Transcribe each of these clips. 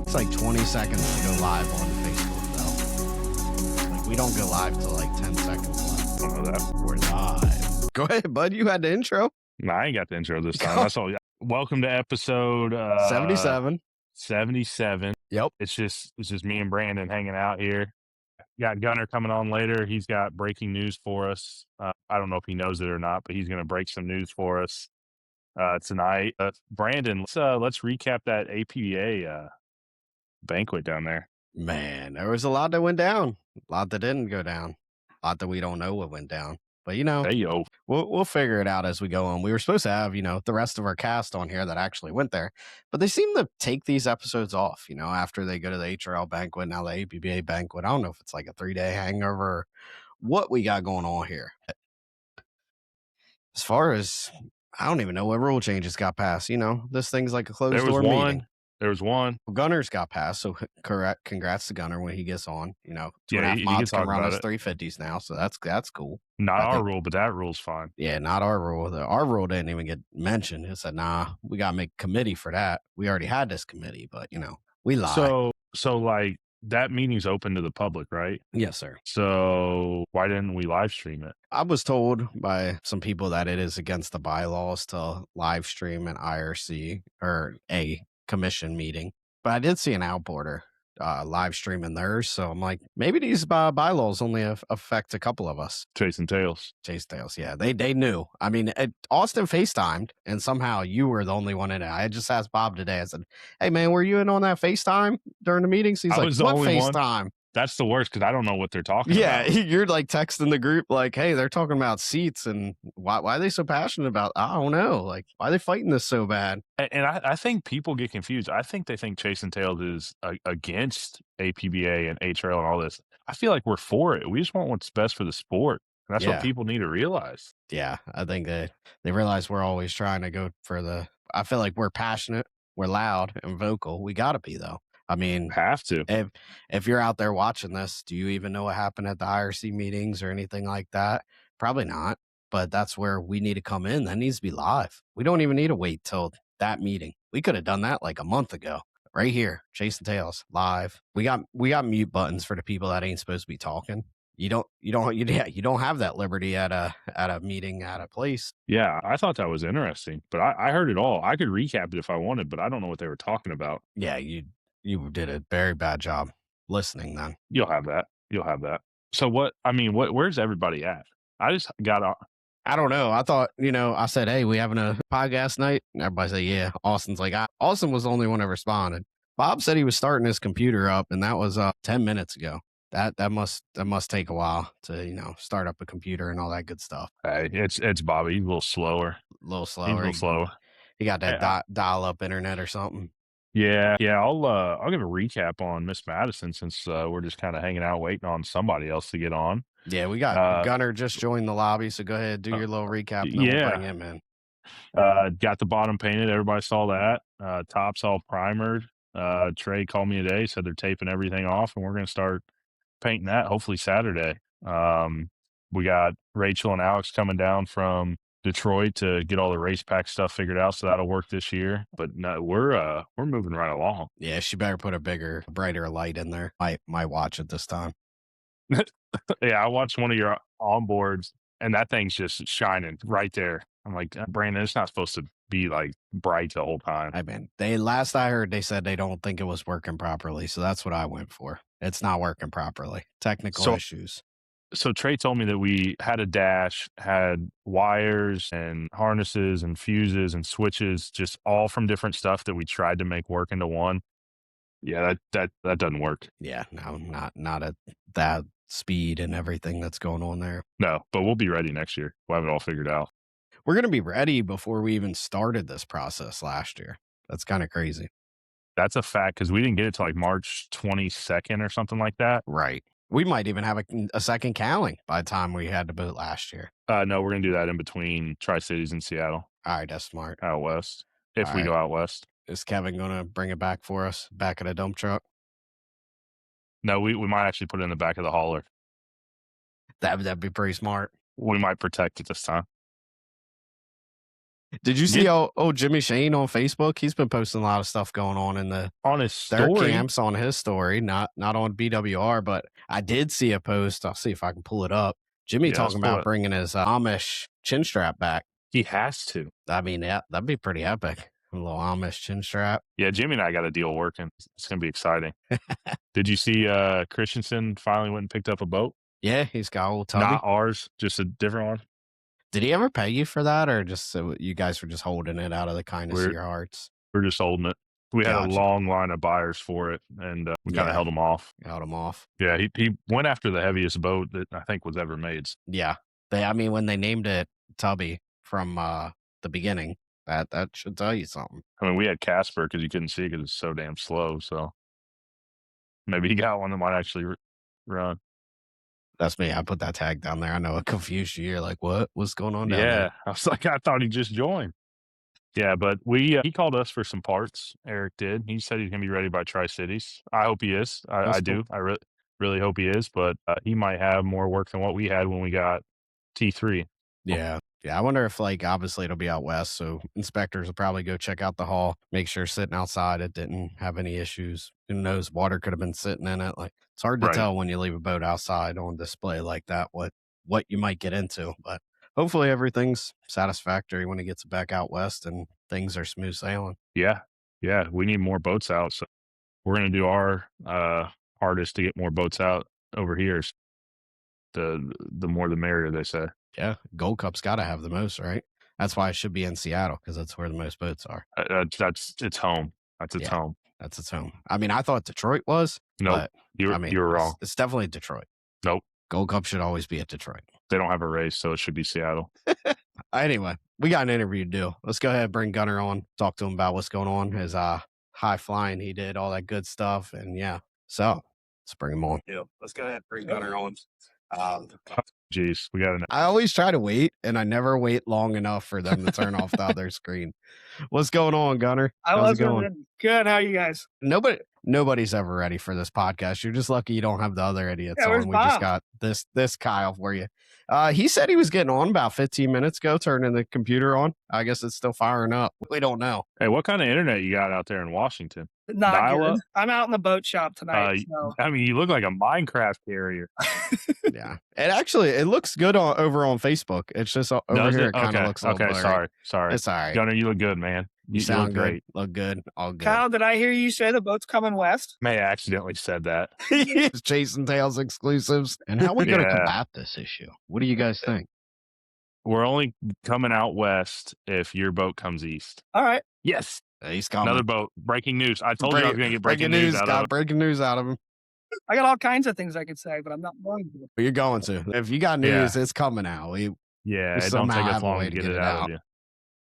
It's like 20 seconds to go live on Facebook, though. Like, we don't go live till like 10 seconds left. I don't know that. We're live. Go ahead, bud. You had the intro. No, I ain't got the intro this time. That's all. Welcome to episode 77. 77. Yep. It's just me and Brandon hanging out here. Got Gunner coming on later. He's got breaking news for us. I don't know if he knows it or not, but he's going to break some news for us tonight. Brandon, let's recap that APBA banquet down there. Man, there was a lot that went down. A lot that didn't go down. A lot that we don't know what went down. But, Hey, yo. we'll figure it out as we go on. We were supposed to have, the rest of our cast on here that actually went there. But they seem to take these episodes off, after they go to the HRL banquet, now the APBA banquet. I don't know if it's like a 3-day hangover or what we got going on here. As far as, I don't even know what rule changes got passed. This thing's like a closed door meeting. There was one. Gunner's got passed, so correct. Congrats to Gunner when he gets on. 2.5 he mods can can run talk us about 350s now, so that's cool. Not our rule, but that rule's fine. Yeah, not our rule. Our rule didn't even get mentioned. It said, nah, we got to make a committee for that. We already had this committee, but, we lied. So like that meeting's open to the public, right? Yes, sir. So why didn't we live stream it? I was told by some people that it is against the bylaws to live stream an IRC or a commission meeting. But I did see an outboarder live streaming theirs, so I'm like, maybe these bylaws only affect a couple of us. Chasing tails. Yeah. They knew. I mean, Austin FaceTimed, and somehow you were the only one in it. I just asked Bob today. I said, hey, man, were you in on that FaceTime during the meetings? He's like, what FaceTime? That's the worst because I don't know what they're talking about. Yeah, you're like texting the group like, hey, they're talking about seats and why are they so passionate about, I don't know, like, why are they fighting this so bad? And I think people get confused. I think they think Chasing Tails is against APBA and HRL and all this. I feel like we're for it. We just want what's best for the sport. And that's what people need to realize. Yeah, I think they realize we're always trying to go for I feel like we're passionate, we're loud and vocal. We got to be, though. I mean, have to. If you're out there watching this, do you even know what happened at the IRC meetings or anything like that? Probably not. But that's where we need to come in. That needs to be live. We don't even need to wait till that meeting. We could have done that like a month ago, right here, Chasing Tails live. We got mute buttons for the people that ain't supposed to be talking. You don't have that liberty at a meeting at a place. Yeah, I thought that was interesting, but I heard it all. I could recap it if I wanted, but I don't know what they were talking about. Yeah, you did a very bad job listening then. You'll have that. So where's everybody at? I just got on. I don't know. I thought, I said, hey, we having a podcast night? And everybody said, yeah. Austin's like, Austin was the only one that responded. Bob said he was starting his computer up, and that was 10 minutes ago. That must take a while to, start up a computer and all that good stuff. Hey, it's Bobby. He's a little slower. He's a little slower. He got that dial-up internet or something. Yeah. I'll give a recap on Miss Madison since we're just kind of hanging out waiting on somebody else to get on. Yeah, we got Gunner just joined the lobby, so go ahead, do your little recap. And then we'll bring him in. Got the bottom painted. Everybody saw that. Top's all primered. Trey called me today, said they're taping everything off, and we're going to start painting that hopefully Saturday. We got Rachel and Alex coming down from Detroit to get all the race pack stuff figured out, so that'll work this year. But no, we're moving right along. Yeah, she better put a bigger, brighter light in there. Might watch it this time. Yeah, I watched one of your onboards, and that thing's just shining right there. I'm like, Brandon, it's not supposed to be like bright the whole time. I mean, last I heard, they said they don't think it was working properly, so that's what I went for. It's not working properly. Technical issues. So Trey told me that we had a dash, had wires and harnesses and fuses and switches, just all from different stuff that we tried to make work into one. Yeah, that doesn't work. Yeah, no, not at that speed and everything that's going on there. No, but we'll be ready next year. We'll have it all figured out. We're going to be ready before we even started this process last year. That's kind of crazy. That's a fact because we didn't get it till like March 22nd or something like that. Right. We might even have a second cowling by the time we had the boat last year. No, we're going to do that in between Tri-Cities and Seattle. All right, that's smart. Out west, if we go out west. Is Kevin going to bring it back for us, back of the dump truck? No, we might actually put it in the back of the hauler. That'd be pretty smart. We might protect it this time. Did you Yeah, see old Jimmy Shane on Facebook? He's been posting a lot of stuff going on in on his their story. camps on his story, not on BWR, but I did see a post. I'll see if I can pull it up. Jimmy Yeah, let's talking pull about it. bringing his Amish chin strap back. He has to. I mean, yeah, that'd be pretty epic. A little Amish chin strap. Yeah, Jimmy and I got a deal working. It's gonna be exciting. Did you see Christensen finally went and picked up a boat? Yeah, he's got old Not Tubby. ours, just a different one. Did he ever pay you for that, or just so you guys were just holding it out of the kindness of We're your hearts? we're just holding it. We had a Gotcha. long line of buyers for it, and we kind of Yeah, held them off. held him off. Yeah, he went after the heaviest boat that I think was ever made. Yeah, I mean, when they named it Tubby from the beginning, that should tell you something. I mean, we had Casper because you couldn't see because it's so damn slow. So maybe he got one that might actually run. That's me. I put that tag down there. I know it confused you. You're like, what? What's going on down there? Yeah, I was like, I thought he just joined. Yeah, but he called us for some parts. Eric did. He said he's gonna be ready by Tri Cities. I hope he is. I That's cool. do. I really hope he is. But he might have more work than what we had when we got T3. Yeah. Yeah. I wonder if, like, obviously it'll be out west. So inspectors will probably go check out the hall, make sure sitting outside it didn't have any issues. Who knows? Water could have been sitting in it. Like, it's hard to Right. tell when you leave a boat outside on display like that, what you might get into. But hopefully everything's satisfactory when it gets back out west and things are smooth sailing. Yeah. Yeah. We need more boats out. So we're gonna do our hardest to get more boats out over here. The more the merrier, they say. Yeah. Gold Cup's got to have the most, right? That's why it should be in Seattle because that's where the most boats are. That's its home. That's its Yeah. home. That's its home. I mean, I thought Detroit was, Nope. but You I were mean, you were wrong. it's definitely Detroit. Nope. Gold Cup should always be at Detroit. They don't have a race, so it should be Seattle. Anyway, we got an interview to do. Let's go ahead and bring Gunner on, talk to him about what's going on, his high flying he did, all that good stuff. And yeah, so let's bring him on. Yeah, let's go ahead and bring Gunner on. Jeez, we got an I always try to wait, and I never wait long enough for them to turn off the other screen. What's going on, Gunner? How's it going? Good. How are you guys? Nobody's ever ready for this podcast. You're just lucky you don't have the other idiots Yeah, where's on. We just Bob? got this Kyle for you. He said he was getting on about 15 minutes ago, turning the computer on. I guess it's still firing up. We don't know. Hey, what kind of internet you got out there in Washington? Not Dial-up? good. I'm out in the boat shop tonight. So. I mean, you look like a Minecraft carrier. Yeah, it looks good over on Facebook. It's just over Does here. it? It kind of Okay. looks a little Okay. blurry. Sorry. It's all right. Gunner, you look good, man. You look sound good. great. Look good. All good. Kyle, did I hear you say the boat's coming west? May I accidentally said that. Chasing Tails exclusives. And how are we going to combat this issue? What do you guys think? We're only coming out west if your boat comes east. All right. Yes. He's coming. Another boat. Breaking news. I told you I was going to get breaking news out of it. Breaking news out of him. I got all kinds of things I could say, but I'm not going to. But you're going to. If you got news, it's coming out. It don't somehow take us have a long way to to get get it it out out. of you.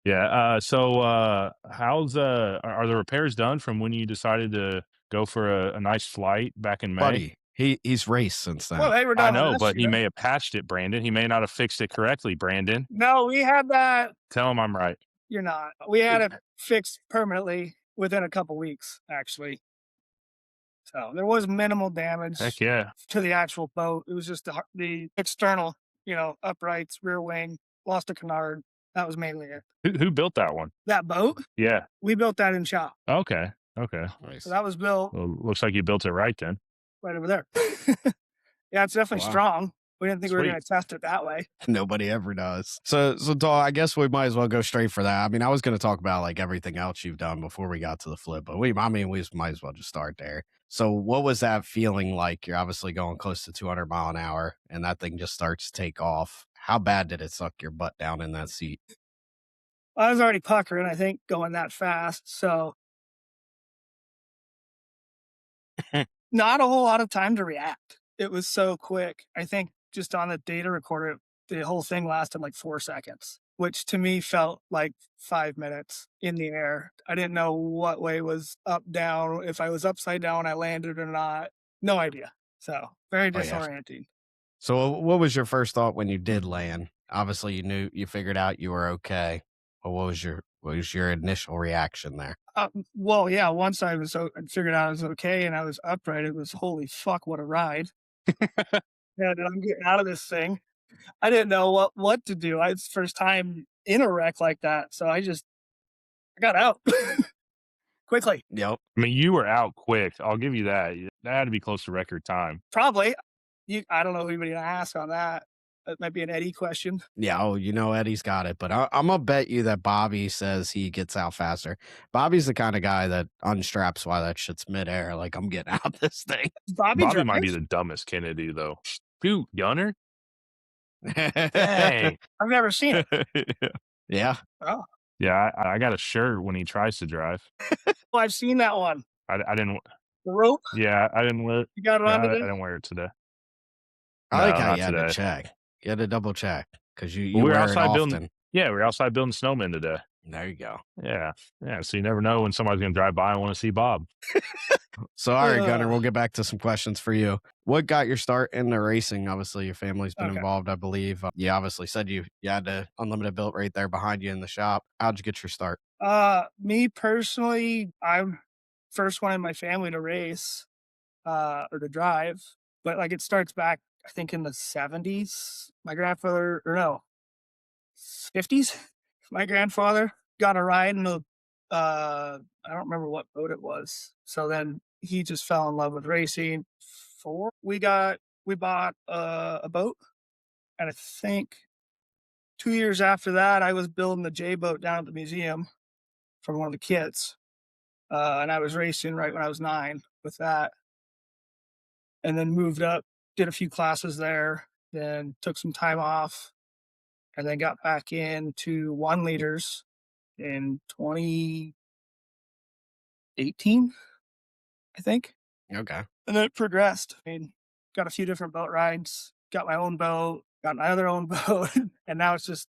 Yeah. So how's are the repairs done from when you decided to go for a nice flight back in May? Buddy, he's raced since then. Well, they were I done know, last but he year. may have patched it, Brandon. He may not have fixed it correctly, Brandon. No, we had that. Tell him I'm right. You're not. We had it fixed permanently within a couple weeks, actually. So there was minimal damage Heck yeah. to the actual boat. It was just the external, uprights, rear wing, lost a canard. That was mainly it. Who built that one? That boat, Yeah. we built that in shop. Okay. Nice. So that was built Well, looks like you built it right then. right over there. Yeah, it's definitely Wow. strong. We didn't think we were Sweet. going to test it that way. Nobody ever does. So Daw, I guess we might as well go straight for that. I mean, I was going to talk about like everything else you've done before we got to the flip, but we might as well just start there. So what was that feeling like? You're obviously going close to 200 mile an hour and that thing just starts to take off. How bad did it suck your butt down in that seat? I was already puckering, I think, going that fast. So not a whole lot of time to react. It was so quick. I think just on the data recorder, the whole thing lasted like 4 seconds, which to me felt like 5 minutes in the air. I didn't know what way was up, down, if I was upside down, I landed or not. No idea. So very disorienting. So what was your first thought when you did land? Obviously you figured out you were okay. But what was your initial reaction there? Well, yeah, once I figured out I was okay and I was upright, it was holy fuck, what a ride. Yeah, I'm getting out of this thing. I didn't know what to do. It's the first time in a wreck like that. So I got out quickly. Yep. I mean, you were out quick. I'll give you that. That had to be close to record time. Probably. I don't know who anybody to ask on that. That might be an Eddie question. Yeah. Oh, Eddie's got it, but I'm gonna bet you that Bobby says he gets out faster. Bobby's the kind of guy that unstraps while that shit's midair. Like, I'm getting out this thing. Bobby might be drives? the dumbest Kennedy though. Shoot, Gunner. Dang. I've never seen it. Yeah. Oh, Yeah, I got a shirt when he tries to drive. well, I've seen that one. I didn't. The rope. Yeah, I didn't wear it. You got it Yeah, on I today? didn't wear it today. I like No, how not you had to today. check. You had to double check because you We were wear it outside building. often. Yeah, we were outside building snowmen today. There you go. Yeah, yeah. So you never know when somebody's gonna drive by and want to see Bob. So, all right, Gunner, we'll get back to some questions for you. What got your start in the racing? Obviously, your family's been involved, I believe. You obviously said you had the unlimited built right there behind you in the shop. How'd you get your start? Me personally, I'm first one in my family to race, or to drive. But like it starts back, I think in the 70s. My grandfather, or no, 50s. My grandfather got a ride in a, I don't remember what boat it was. So then he just fell in love with racing. We bought a boat, and I think 2 years after that, I was building the J boat down at the museum from one of the kids. And I was racing right when I was 9 with that. And then moved up, did a few classes there, then took some time off, and then got back into 1 liters in 2018, I think. Okay. And then it progressed. I mean, got a few different boat rides, got my own boat, got my other own boat, and now it's just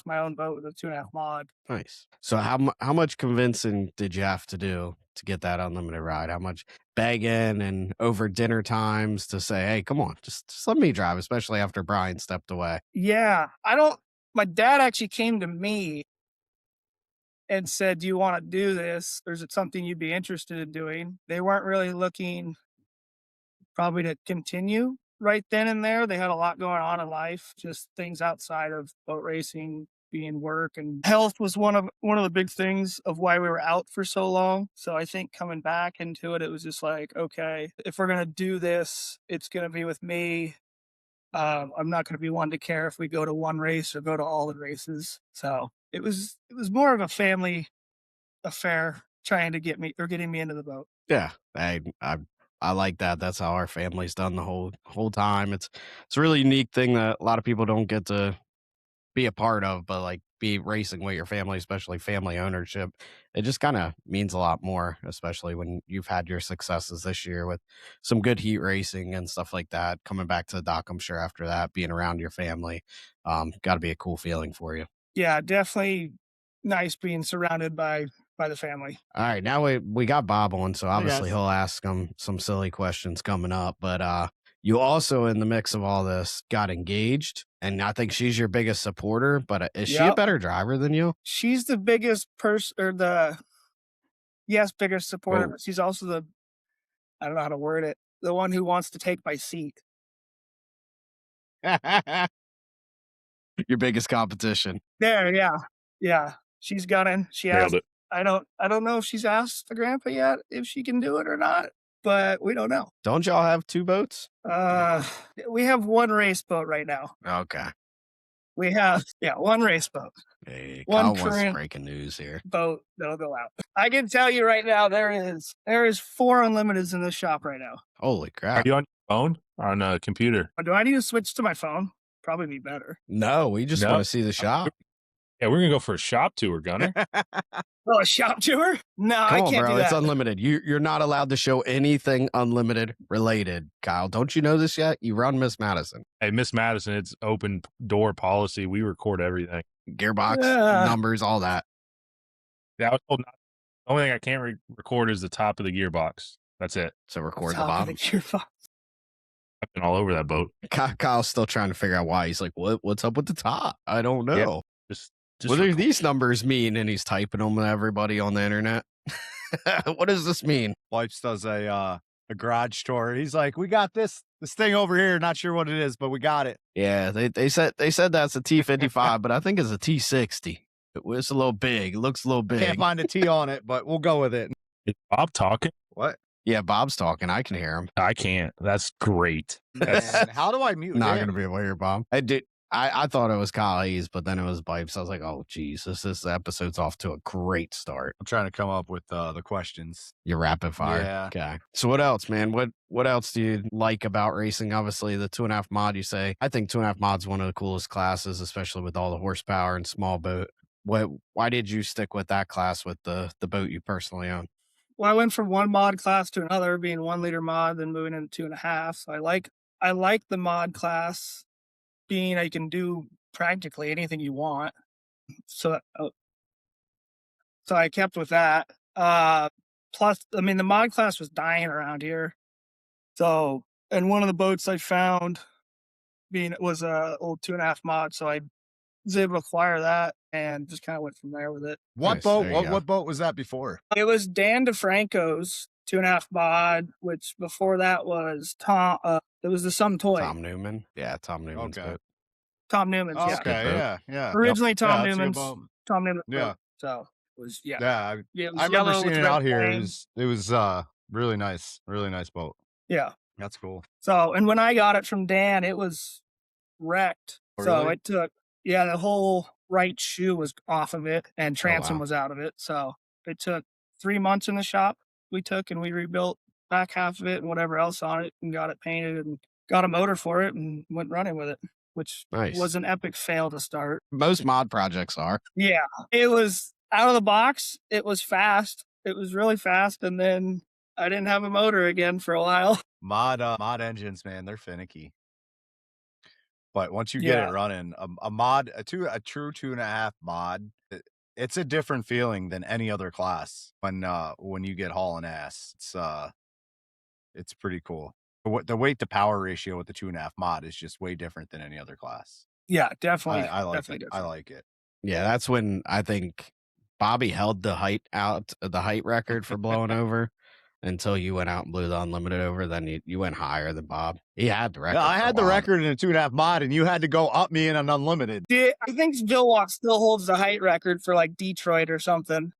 my own boat with a 2.5 mod. Nice. So how much convincing did you have to do to get that unlimited ride? How much begging and over dinner times to say, hey, come on, just let me drive, especially after Brian stepped away? Yeah, my dad actually came to me and said, do you want to do this? Or is it something you'd be interested in doing? They weren't really looking probably to continue right then and there. They had a lot going on in life, just things outside of boat racing, being work, and health was one of the big things of why we were out for so long. So I think coming back into it, it was just like, okay, if we're gonna do this, it's gonna be with me. I'm not gonna be one to care if we go to one race or go to all the races. So it was more of a family affair trying to getting me into the boat. Yeah. I like that. That's how our family's done the whole time. It's a really unique thing that a lot of people don't get to be a part of, but like be racing with your family, especially family ownership. It just kind of means a lot more, especially when you've had your successes this year with some good heat racing and stuff like that. Coming back to the dock, I'm sure after that, being around your family, got to be a cool feeling for you. Yeah, definitely nice being surrounded by the family. All right, now we got Bob on, so obviously Yes. he'll ask him some silly questions coming up. But you also, in the mix of all this, got engaged, and I think she's your biggest supporter. But is she a Yep. better driver than you? She's the biggest person, or biggest supporter, Whoa. but she's also I don't know how to word it, the one who wants to take my seat. Your biggest competition. There, yeah. Yeah. She's gunning. She Nailed asked, it. I don't know if she's asked the grandpa yet if she can do it or not, but we don't know. Don't y'all have two boats? We have one race boat right now. Okay. We have, one race boat. Hey, One Kyle wants current breaking news here. boat that'll go out. I can tell you right now, there is 4 unlimiteds in this shop right now. Holy Are crap. you on your phone or on a computer? Do I need to switch to my phone? Probably be better. No, we just No. want to see the shop. Yeah, we're gonna go for a shop tour, Gunner. Oh, a shop tour? No, I Come on, can't bro. do It's that. unlimited. You're not allowed to show anything unlimited related, Kyle. Don't you know this yet? You run Miss Madison. Hey, Miss Madison, it's open door policy. We record everything. Gearbox, Yeah. numbers, all that. Yeah, I was told the only thing I can't record is the top of the gearbox. That's it. So record the Top of bottom. gearbox. I've been all over that boat. Kyle's still trying to figure out why. He's like, what's up with the top? I don't know. Yeah, Just What do record. these numbers mean? And he's typing them to everybody on the internet. What does this mean? Bipes does a a garage tour. He's like, we got this thing over here. Not sure what it is, but we got it. Yeah, they said that's a T55, but I think it's a T60. It's a little big. It looks a little big. Can't find a T on it, but we'll go with it. Is Bob talking? What? Yeah, Bob's talking. I can hear him. I can't. That's great. Man, how do I mute Not him? gonna be able to hear Bob. I thought it was Kyle Hayes, but then it was Bipes. I was like, oh Jesus, this episode's off to a great start. I'm trying to come up with the questions. Your rapid fire. Yeah. Okay. So what else, man? What else do you like about racing? Obviously, the 2.5 mod. You say I think 2.5 mod's one of the coolest classes, especially with all the horsepower and small boat. Why did you stick with that class with the boat you personally own? Well, I went from one mod class to another, being 1 liter mod, then moving into 2.5. So I like the mod class, being I can do practically anything you want. So I kept with that. Plus, I mean, the mod class was dying around here. So, and one of the boats I found it was a old 2.5 mod, so I was able to acquire that and just kind of went from there with it. What Nice, boat? there you go. What boat was that before? It was Dan DeFranco's 2.5 mod, which before that was Tom. It was the Some Toy. Tom Newman. Yeah, Tom Newman's Okay. boat. Tom Newman's. Oh, Yeah. okay, boat. yeah. Originally Yeah, Tom that's a good Newman's. boat. Tom Newman's. Yeah. boat. So it was Yeah, it was I remember yellow seeing with it red out here. flame. It was really nice boat. Yeah. That's cool. So, and when I got it from Dan, it was wrecked. Oh, So really? it took, the whole right shoe was off of it and transom wow. was out of it. So it took 3 months in the shop. We rebuilt back half of it and whatever else on it and got it painted and got a motor for it and went running with it, which Nice. was an epic fail to start. Most mod projects are. Yeah. It was out of the box. It was fast. It was really fast. And then I didn't have a motor again for a while. Mod engines, man, they're finicky. But once you get it running, a true 2.5 mod, it's a different feeling than any other class when you get hauling ass. It's pretty cool. The weight to power ratio with the 2.5 mod is just way different than any other class. Yeah, definitely. I like definitely it. I like it. Yeah, that's when I think Bobby held the height record for blowing over until you went out and blew the unlimited over. Then you went higher than Bob. He had the record. Yeah, I had the record in a 2.5 mod, and you had to go up me in an unlimited. I think Bill Walk still holds the height record for like Detroit or something.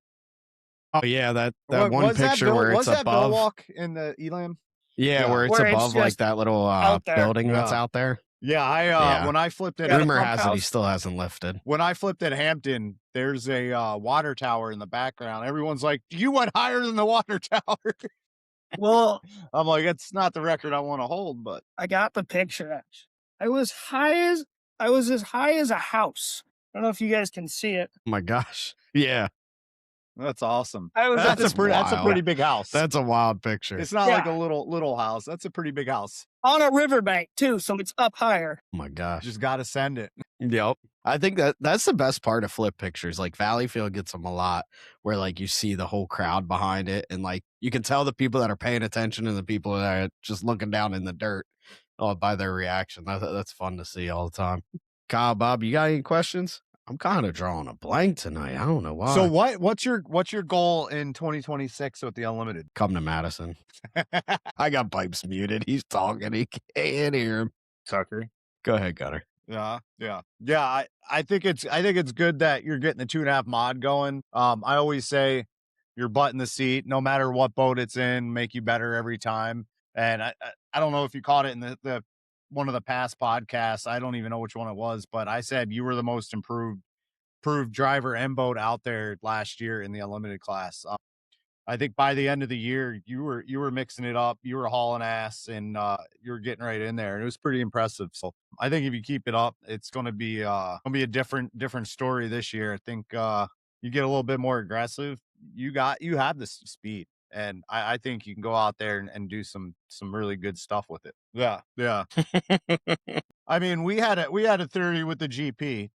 Oh yeah, that one was picture that where it's was that above. Bill Walk in the Elam? Yeah, where it's Where it's above like just that little out there. building that's Yeah. out there. Yeah, when I flipped it, Yeah, the Rumor pump has it he house. still hasn't lifted. when I flipped at Hampton, there's a water tower in the background. Everyone's like, "You went higher than the water tower." Well, I'm like, "It's not the record I want to hold, but I got the picture. Actually, I was as high as a house. I don't know if you guys can see it. Oh my gosh. Yeah, that's awesome. I was at That's a this pretty big house. that's a wild picture. It's not like Yeah. a little house. That's a pretty big house. on a riverbank too, so it's up higher. Oh my gosh. Just got to send it. Yep. I think that's the best part of flip pictures. Like Valleyfield gets them a lot where like you see the whole crowd behind it and like you can tell the people that are paying attention and the people that are just looking down in the dirt by their reaction. That's fun to see all the time. Kyle, Bob, you got any questions? I'm kind of drawing a blank tonight. I don't know why. So what's your goal in 2026 with the unlimited? Come to Madison. I got Bipes muted. He's talking. He can't hear him. Tucker. Go ahead, Gunner. Yeah. I think it's good that you're getting the 2.5 mod going. I always say your butt in the seat, no matter what boat it's in, make you better every time. And I don't know if you caught it in the one of the past podcasts. I don't even know which one it was, but I said you were the most improved driver and boat out there last year in the unlimited class. I think by the end of the year, you were mixing it up, you were hauling ass, and you were getting right in there. And it was pretty impressive. So I think if you keep it up, it's going to be a different story this year. I think you get a little bit more aggressive. You have the speed, and I think you can go out there and do some really good stuff with it. Yeah. I mean, we had a theory with the GP.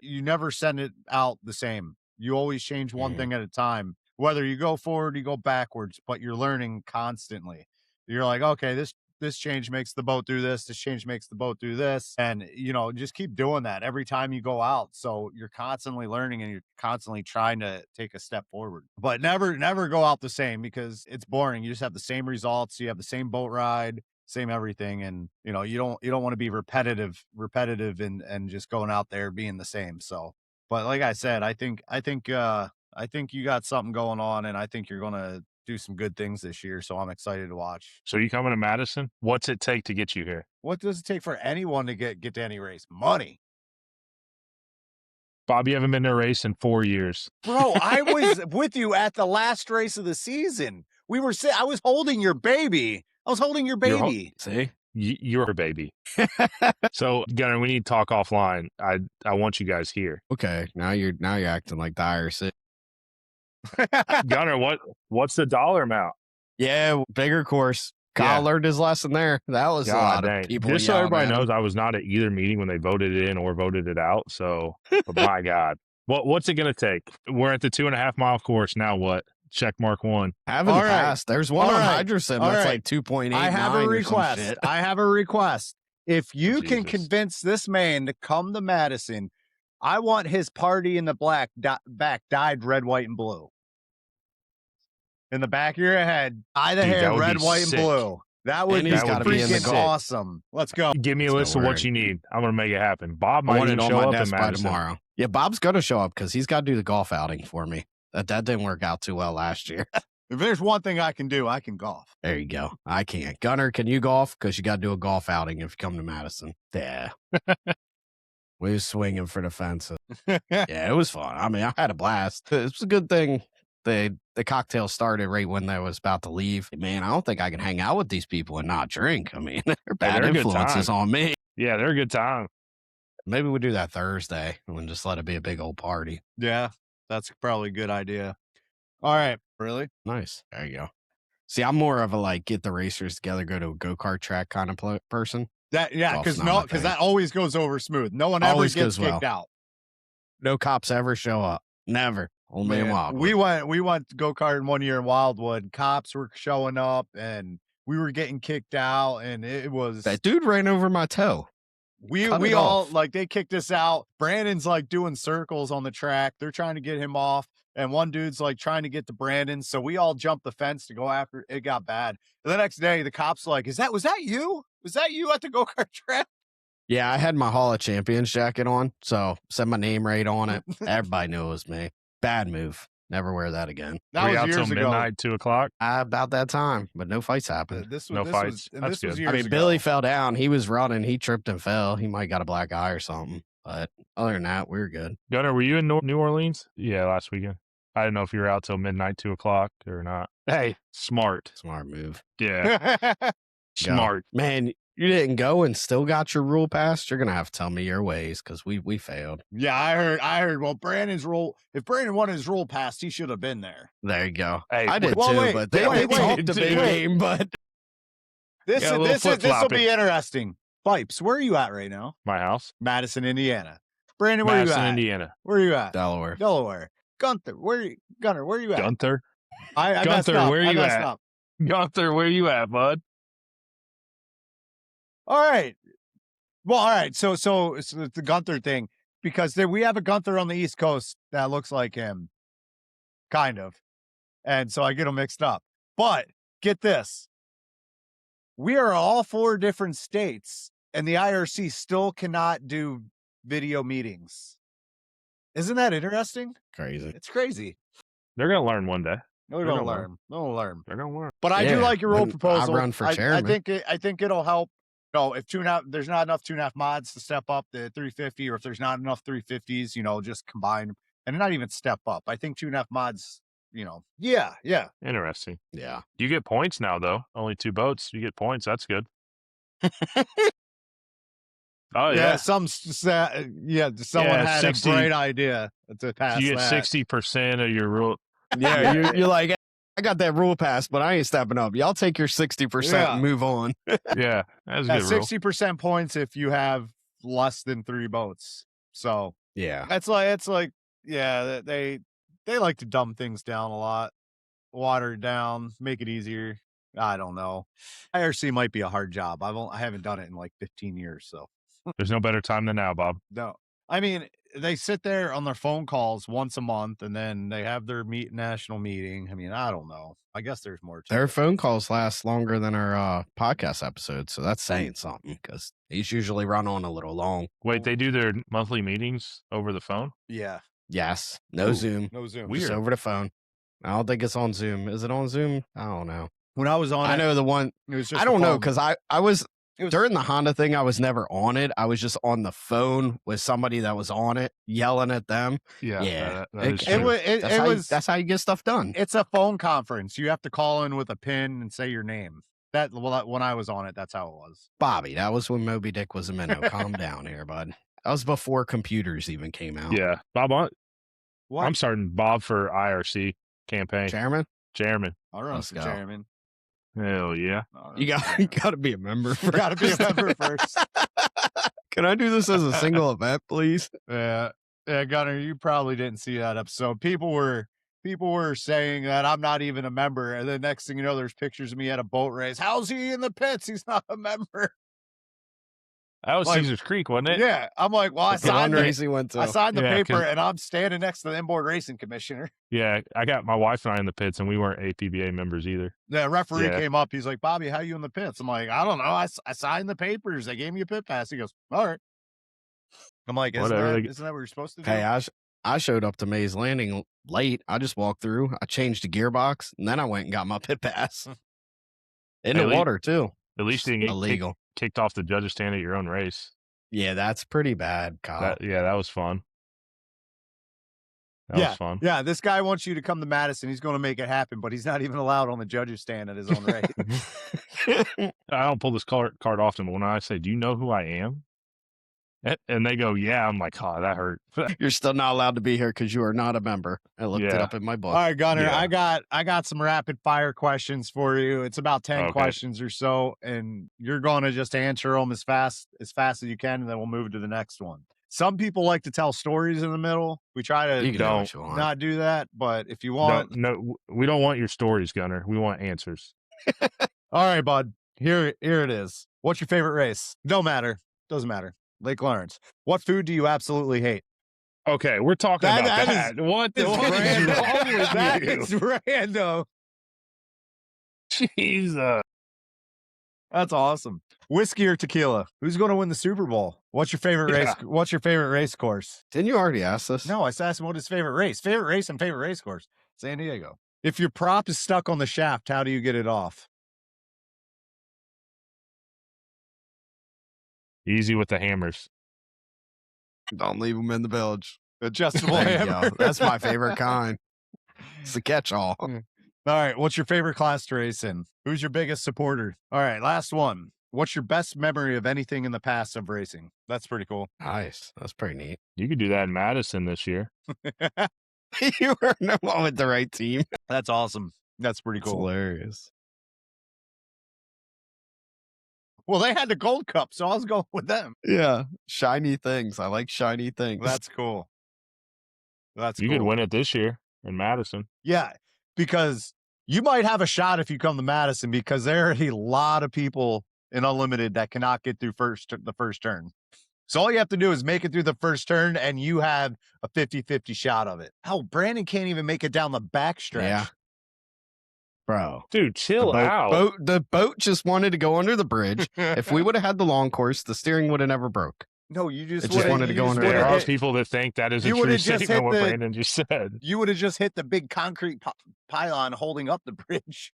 You never send it out the same. You always change one thing at a time. Whether you go forward, you go backwards, but you're learning constantly. You're like, okay, this change makes the boat do this. This change makes the boat do this. And, just keep doing that every time you go out. So you're constantly learning and you're constantly trying to take a step forward. But never go out the same because it's boring. You just have the same results. You have the same boat ride, same everything. And, you don't want to be repetitive and just going out there being the same. So, but like I said, I think you got something going on, and I think you're going to do some good things this year. So I'm excited to watch. So you coming to Madison? What's it take to get you here? What does it take for anyone to get to any race? Money. Bob, you haven't been to a race in 4 years. Bro, I was with you at the last race of the season. I was holding your baby. See? You're a baby. So, Gunner, we need to talk offline. I want you guys here. Okay, now you're acting like the IRC. Gunner, what's the dollar amount? Yeah, bigger course. Kyle learned his lesson there. That was a lot of people. Just so yelling everybody at him. knows, I was not at either meeting when they voted it in or voted it out. So, but my God, what's it going to take? We're at the 2.5 mile course. Now what? Check mark 1. Haven't passed. There's one on Hydrosim that's like 2.8. I have a request. If you can convince this man to come to Madison, I want his party in the back dyed red, white, and blue. In the back of your head, dye the hair red, white, and blue. That would be freaking awesome. Let's go. Give me a list of what you need. I'm going to make it happen. Bob might even show up in Madison tomorrow. Yeah, Bob's going to show up because he's got to do the golf outing for me. That didn't work out too well last year. If there's one thing I can do, I can golf. There you go. I can't. Gunner, can you golf? Because you got to do a golf outing if you come to Madison. Yeah. We was swinging for the fences. Yeah, it was fun. I mean, I had a blast. It was a good thing. The cocktail started right when I was about to leave. Man, I don't think I can hang out with these people and not drink. I mean, they're bad influences on me. Yeah, they're a good time. Maybe we'll do that Thursday and just let it be a big old party. Yeah, that's probably a good idea. All right. Really? Nice. There you go. See, I'm more of a get the racers together, go to a go-kart track kind of person. Because that always goes over smooth. No one ever gets kicked out. No cops ever show up. Never. Only in Wildwood. We went go-karting one year in Wildwood. Cops were showing up and we were getting kicked out, and it was that dude ran over my toe. We all they kicked us out. Brandon's doing circles on the track. They're trying to get him off. And one dude's trying to get to Brandon. So we all jumped the fence to go after it. Got bad. And the next day, the cops was that you? Was that you at the go-kart track? Yeah, I had my Hall of Champions jacket on. So said my name right on it. Everybody knew it was me. Bad move. Never wear that again. That was years ago. Midnight, 2:00. About that time, but no fights happened. No fights. That's good. I mean, Billy fell down. He was running. He tripped and fell. He might got a black eye or something. But other than that, we were good. Gunner, were you in New Orleans? Yeah, last weekend. I didn't know if you were out till midnight, 2:00 or not. Hey, smart move. Yeah, smart. Man, you didn't go and still got your rule pass. You're gonna have to tell me your ways because we failed. Yeah, I heard. Well, Brandon's rule. If Brandon wanted his rule pass, he should have been there. There you go. Hey, I did too, but they talked a big game. But this will be interesting. Bipes, where are you at right now? My house, Madison, Indiana. Brandon, where are you at? Indiana. Where are you at? Delaware. Gunner, where are you at? Gunther. Gunther, where are you at? Gunther, where you at, bud? All right. Well, all right. So it's the Gunther thing, because we have a Gunther on the East Coast that looks like him, kind of, and so I get them mixed up. But get this: we are all 4 different states, and the IRC still cannot do video meetings. Isn't that interesting? Crazy. It's crazy. They're gonna learn one day. They're gonna learn. They'll learn. They're gonna learn. But I do like your role proposal. I run for chairman. I think it'll help. No, if there's not enough 2.5 mods to step up the 350, or if there's not enough 350s, just combine and not even step up. I think 2.5 mods, yeah. Interesting. Yeah. You get points now, though. Only 2 boats. You get points. That's good. Oh yeah. Someone had 60, a great idea to pass. So you get 60% of your rule. Yeah, you're like, I got that rule pass, but I ain't stepping up. Y'all take your 60% and move on. Yeah, that's a good 60% points if you have less than 3 boats. So yeah, it's like they like to dumb things down a lot, water it down, make it easier. I don't know. IRC might be a hard job. I haven't done it in like 15 years, so There's no better time than now, Bob. no. I mean, they sit there on their phone calls once a month, and then they have their national meeting. I mean, I don't know. I guess there's more to Their it. phone calls last longer than our podcast episodes, so that's saying something because these usually run on a little long. Wait, they do their monthly meetings over the phone? Yeah. Yes, no Ooh, Zoom, No Zoom. weird. just over the phone. I don't think it's on Zoom. Is it on Zoom? I don't know. When I was on I know the one. it was just I a don't know phone. because I was It was during the Honda thing. I was never on it. I was just on the phone with somebody that was on it, yelling at them. Yeah, that is it- true. that's how you get stuff done. It's a phone conference. You have to call in with a pin and say your name. When I was on it, that's how it was. Bobby, that was when Moby Dick was a minnow. Calm down here, bud. That was before computers even came out. Yeah, Bob, What? I'm starting Bob for IRC campaign. Chairman, Chairman. I'll run Let's for go. chairman. Hell yeah. Oh, you got to be a member. You gotta be a member first. Can I do this as a single event, please? Yeah, Gunner, you probably didn't see that episode. People were saying that I'm not even a member, and then next thing you know, there's pictures of me at a boat race. How's he in the pits? He's not a member. That was Like, Caesar's Creek, wasn't it? Yeah, I'm like, well, I The one signed the, race he went to. I signed the Yeah, paper, 'cause- and I'm standing next to the inboard racing commissioner. Yeah, I got my wife and I in the pits, and we weren't APBA members either. The referee Yeah. came up. He's like, Bobby, how you in the pits? I'm like, I don't know. I signed the papers. They gave me a pit pass. He goes, all right. I'm like, isn't Whatever, that what we're supposed to do? Hey, I showed up to Mays Landing late. I just walked through. I changed the gearbox, and then I went and got my pit pass. In Hey, the Lee- water too. At least you didn't get Illegal. kicked off the judges' stand at your own race. Yeah, that's pretty bad, Kyle. That was fun. That was fun. Yeah, this guy wants you to come to Madison. He's going to make it happen, but he's not even allowed on the judges' stand at his own race. I don't pull this card often, but when I say, "Do you know who I am?" and they go, "Yeah," I'm like, "Oh, that hurt." You're still not allowed to be here because you are not a member. I looked it Yeah. up in my book. All right, Gunner, Yeah. I got some rapid fire questions for you. It's about 10 Okay. questions or so, and you're going to just answer them as fast as you can, and then we'll move to the next one. Some people like to tell stories in the middle. We try You to can do what you want. not do that, but if you want, No, we don't want your stories, Gunner. We want answers. all right, bud. Here it is. What's your favorite race? No matter. Doesn't matter. Lake Lawrence. What food do you absolutely hate? Okay, we're talking That- about that that. What is It's wrong random. with That you? is random. Jesus. That's awesome. Whiskey or tequila? Who's going to win the Super Bowl? What's your favorite race? Yeah. What's your favorite race course? Didn't you already ask this? No, I asked him what his favorite race and favorite race course. San Diego. If your prop is stuck on the shaft, how do you get it off? Easy with the hammers. Don't leave them in the village. Adjustable There you hammer. go. That's my favorite kind. It's the catch-all. All right. What's your favorite class to race in? Who's your biggest supporter? All right. Last one. What's your best memory of anything in the past of racing? That's pretty cool. Nice. That's pretty neat. You could do that in Madison this year. You were no one with the right team. That's awesome. That's pretty It's cool. hilarious. Well, they had the Gold Cup, so I was going with them. Yeah. Shiny things. I like shiny things. That's cool. That's You cool. could win it this year in Madison. Yeah, because you might have a shot if you come to Madison because there are a lot of people in Unlimited that cannot get through the first turn. So all you have to do is make it through the first turn and you have a 50-50 shot of it. Oh, Brandon can't even make it down the backstretch. Yeah. Bro. Dude, chill out. The boat just wanted to go under the bridge. If we would have had the long course, the steering would have never broke. No, you just It just wanted to go under There Yeah. are people that think that is a You true would've just statement hit what the- Brandon just said. You would have just hit the big concrete pylon holding up the bridge.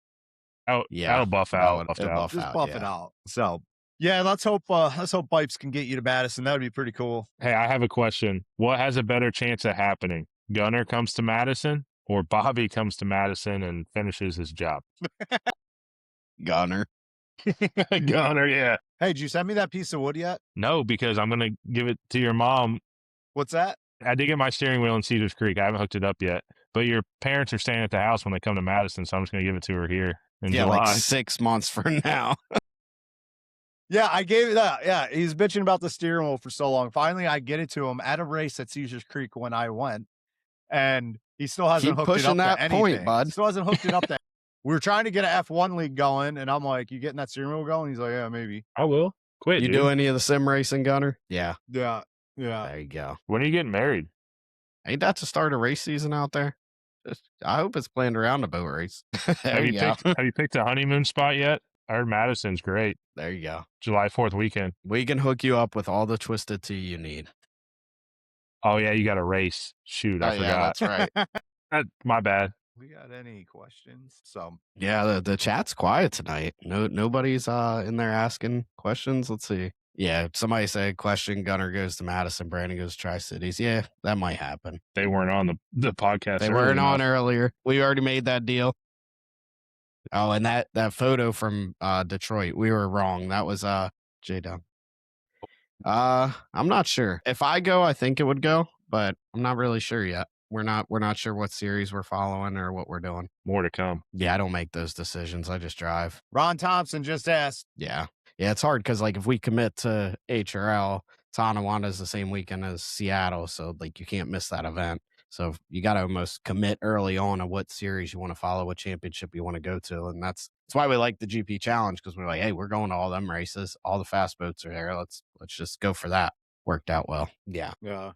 That'll buff out. It'll Buff out. buff Just out, buff yeah. it out. So yeah, let's hope Bipes can get you to Madison. That would be pretty cool. Hey, I have a question. What has a better chance of happening? Gunner comes to Madison or Bobby comes to Madison and finishes his job? Gunner. Gunner, yeah. Hey, did you send me that piece of wood yet? No, because I'm going to give it to your mom. What's that? I did get my steering wheel in Cedars Creek. I haven't hooked it up yet. But your parents are staying at the house when they come to Madison, so I'm just going to give it to her here in Yeah, July. like 6 months from now. Yeah, I gave it that. Yeah, he's bitching about the steering wheel for so long. Finally, I get it to him at a race at Cedars Creek when I went, and he still hasn't Keep hooked it pushing up that to point, anything. bud. Still hasn't hooked it up to. we were trying to get an F1 league going, and I'm like, "You getting that steering wheel going?" He's like, "Yeah, maybe." I will. Quit, You dude. do any of the sim racing, Gunner? Yeah. Yeah. There you go. When are you getting married? Ain't that to start a race season out there? I hope it's planned around a boat race. There you go. Have you picked a honeymoon spot yet? I heard Madison's great. There you go. July 4th weekend. We can hook you up with all the twisted tea you need. Oh yeah, you got a race. Shoot, I Yeah, forgot. that's right. My bad. We got any questions? So Yeah, the chat's quiet tonight. Nobody's in there asking questions. Let's see. Yeah, somebody said question. Gunner goes to Madison. Brandon goes to Tri-Cities. Yeah, that might happen. They weren't on the podcast. They early weren't on enough. earlier. We already made that deal. Oh, and that photo from Detroit, we were wrong. That was J Dub. I'm not sure. If I go, I think it would go, but I'm not really sure yet. We're not sure what series we're following or what we're doing. More to come. Yeah, I don't make those decisions. I just drive. Ron Thompson just asked. Yeah, it's hard because like if we commit to HRL, Tonawanda is the same weekend as Seattle, so like you can't miss that event. So you got to almost commit early on what series you want to follow, what championship you want to go to, and that's why we like the GP Challenge, because we're like, hey, we're going to all them races, all the fast boats are there. Let's just go for that. Worked out well. Yeah.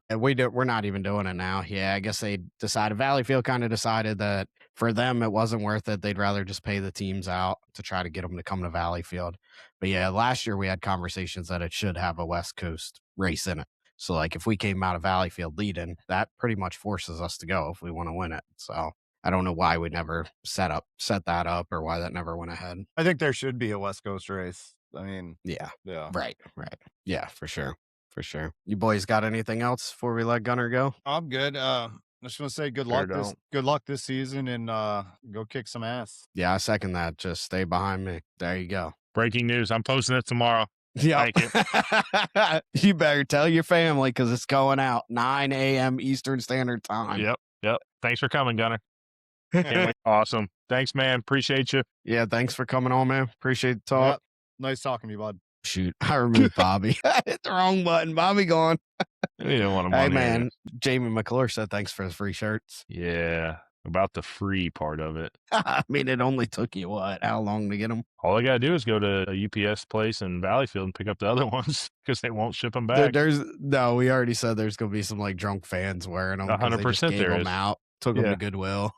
And we're not even doing it now. Yeah, I guess they decided, Valleyfield kind of decided that for them it wasn't worth it. They'd rather just pay the teams out to try to get them to come to Valleyfield. But yeah, last year we had conversations that it should have a West Coast race in it. So like if we came out of Valleyfield leading, that pretty much forces us to go if we want to win it. So I don't know why we never set that up or why that never went ahead. I think there should be a West Coast race. I mean, yeah. Right. Yeah, for sure. You boys got anything else before we let Gunner go? I'm good. I just want to say good luck this season, and go kick some ass. Yeah, I second that. Just stay behind me. There you go. Breaking news. I'm posting it tomorrow. Yeah. You better tell your family because it's going out 9 a.m. Eastern Standard Time. Yep. Thanks for coming, Gunner. Awesome. Thanks, man. Appreciate you. Yeah, thanks for coming on, man. Appreciate the talk. Yep. Nice talking to you, bud. Shoot, I removed Bobby. I hit the wrong button. Bobby gone. You don't want him Hey, on man. Jamie McClure said thanks for the free shirts. Yeah, about the free part of it. I mean, it only took you, how long to get them? All I got to do is go to a UPS place in Valleyfield and pick up the other ones because they won't ship them back. No, we already said there's going to be some like drunk fans wearing them. 100% there is. Them out, took them to Goodwill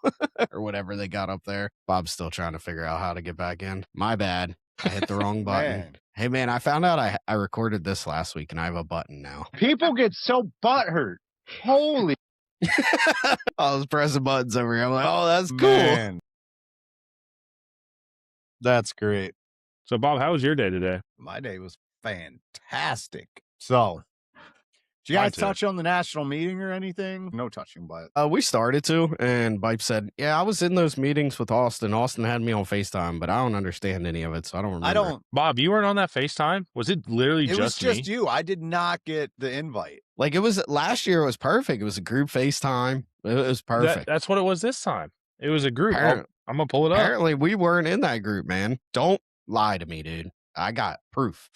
or whatever they got up there. Bob's still trying to figure out how to get back in. My bad. I hit the wrong button. Man. Hey, man, I found out I recorded this last week and I have a button now. People get so butthurt. Holy. I was pressing buttons over here. I'm like, oh, that's cool. Man. That's great. So, Bob, how was your day today? My day was fantastic. So, did you guys touch on the national meeting or anything? No touching, but we started to, and Bipes said, yeah, I was in those meetings with Austin. Austin had me on FaceTime, but I don't understand any of it, so I don't remember. Bob, you weren't on that FaceTime? Was it literally It was just me? you. I did not get the invite. Like, it was last year, it was perfect. It was a group FaceTime. It was perfect. That's what it was this time. It was a group. I'm going to pull it up. Apparently, we weren't in that group, man. Don't lie to me, dude. I got proof.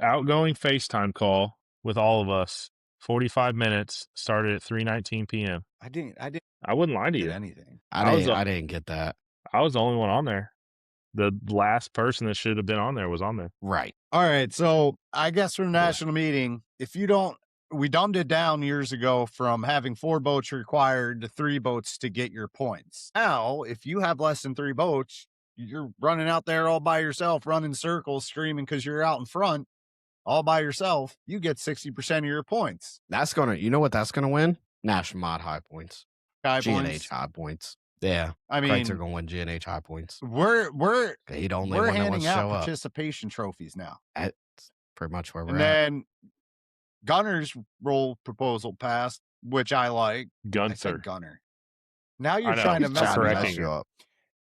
Outgoing FaceTime call with all of us. 45 minutes, started at 3:19 p.m. I wouldn't lie to you. Anything. I didn't get that. I was the only one on there. The last person that should have been on there was on there. Right. All right. So I guess for the national meeting, we dumbed it down years ago from having 4 boats required to 3 boats to get your points. Now, if you have less than 3 boats, you're running out there all by yourself, running circles, screaming because you're out in front. All by yourself, you get 60% of your points. You know what that's gonna win? National Mod High Points. GNH High Points. Yeah. I mean, Kreitzer gonna win GNH High Points. We're handing out participation trophies now. That's pretty much where we're and at. then Gunner's role proposal passed, which I like. Gunther. Gunner. Now you're trying to mess you up.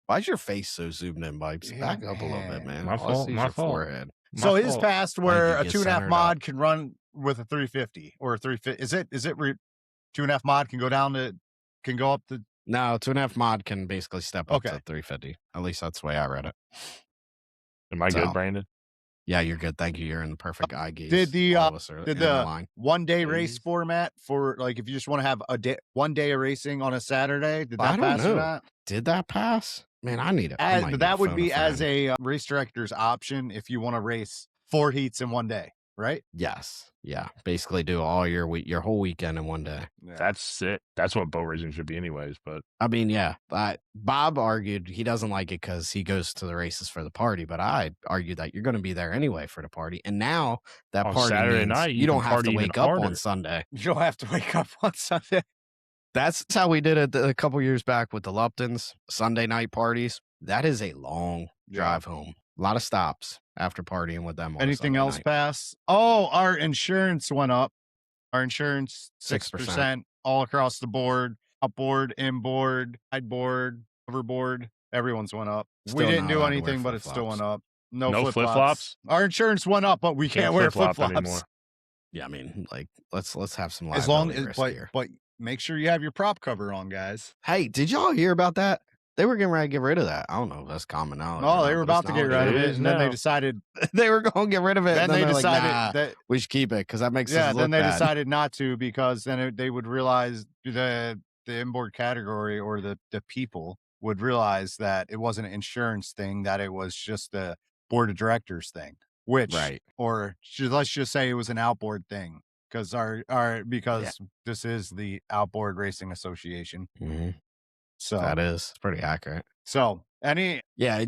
Why's your face so zoomed in, Bipes? Back up a little bit, man. My fault. Forehead. So his passed where a 2.5 mod can run with a 350 or a 350. Is it 2.5 mod can go up to? No, 2.5 mod can basically step up to 350. At least that's the way I read it. Am I good, Brandon? Yeah, you're good. Thank you. You're in the perfect eye gaze. Did the 1-day race format for like if you just want to have 1 day of racing on a Saturday? Did that pass or not? Did that pass? Man, I need it. I might need that to would phone be as friend. a race director's option if you want to race 4 heats in one day, right? Yes. Yeah. Basically do all your whole weekend in one day. Yeah. That's it. That's what boat racing should be, anyways. But I mean, yeah. Bob argued he doesn't like it because he goes to the races for the party, but I argued that you're going to be there anyway for the party. And now that on party Saturday means night, you you can don't have to party even wake up on harder. Sunday. You don't have to wake up on Sunday. That's how we did it a couple years back with the Luptons, Sunday night parties. That is a long drive home. A lot of stops after partying with them. On Anything Sunday else night. pass? Oh, our insurance went up. Our insurance 6%. 6% all across the board, upboard, inboard, sideboard, hoverboard. Everyone's went up. Still We didn't not do allowed to wear anything, but it still flip-flops. went up. No flip-flops. flip-flops? Our insurance went up, but we can't wear flip-flop flip-flops anymore. Yeah, I mean, like let's have some as long liability as risk here. but make sure you have your prop cover on, guys. Hey, did y'all hear about that? They were getting ready to get rid of that. I don't know if that's common knowledge. Oh, they were about to get rid of It it, is and then they now. decided. They were going to get rid of it. Then and they they're decided like, nah, that. we should keep it because that makes Yeah, us then look they bad. decided not to because then they would realize the inboard category or the people would realize that it wasn't an insurance thing, that it was just a board of directors thing, which Right. or let's just say it was an outboard thing because this is the Outboard Racing Association. Mhm. So That is pretty accurate. So Yeah,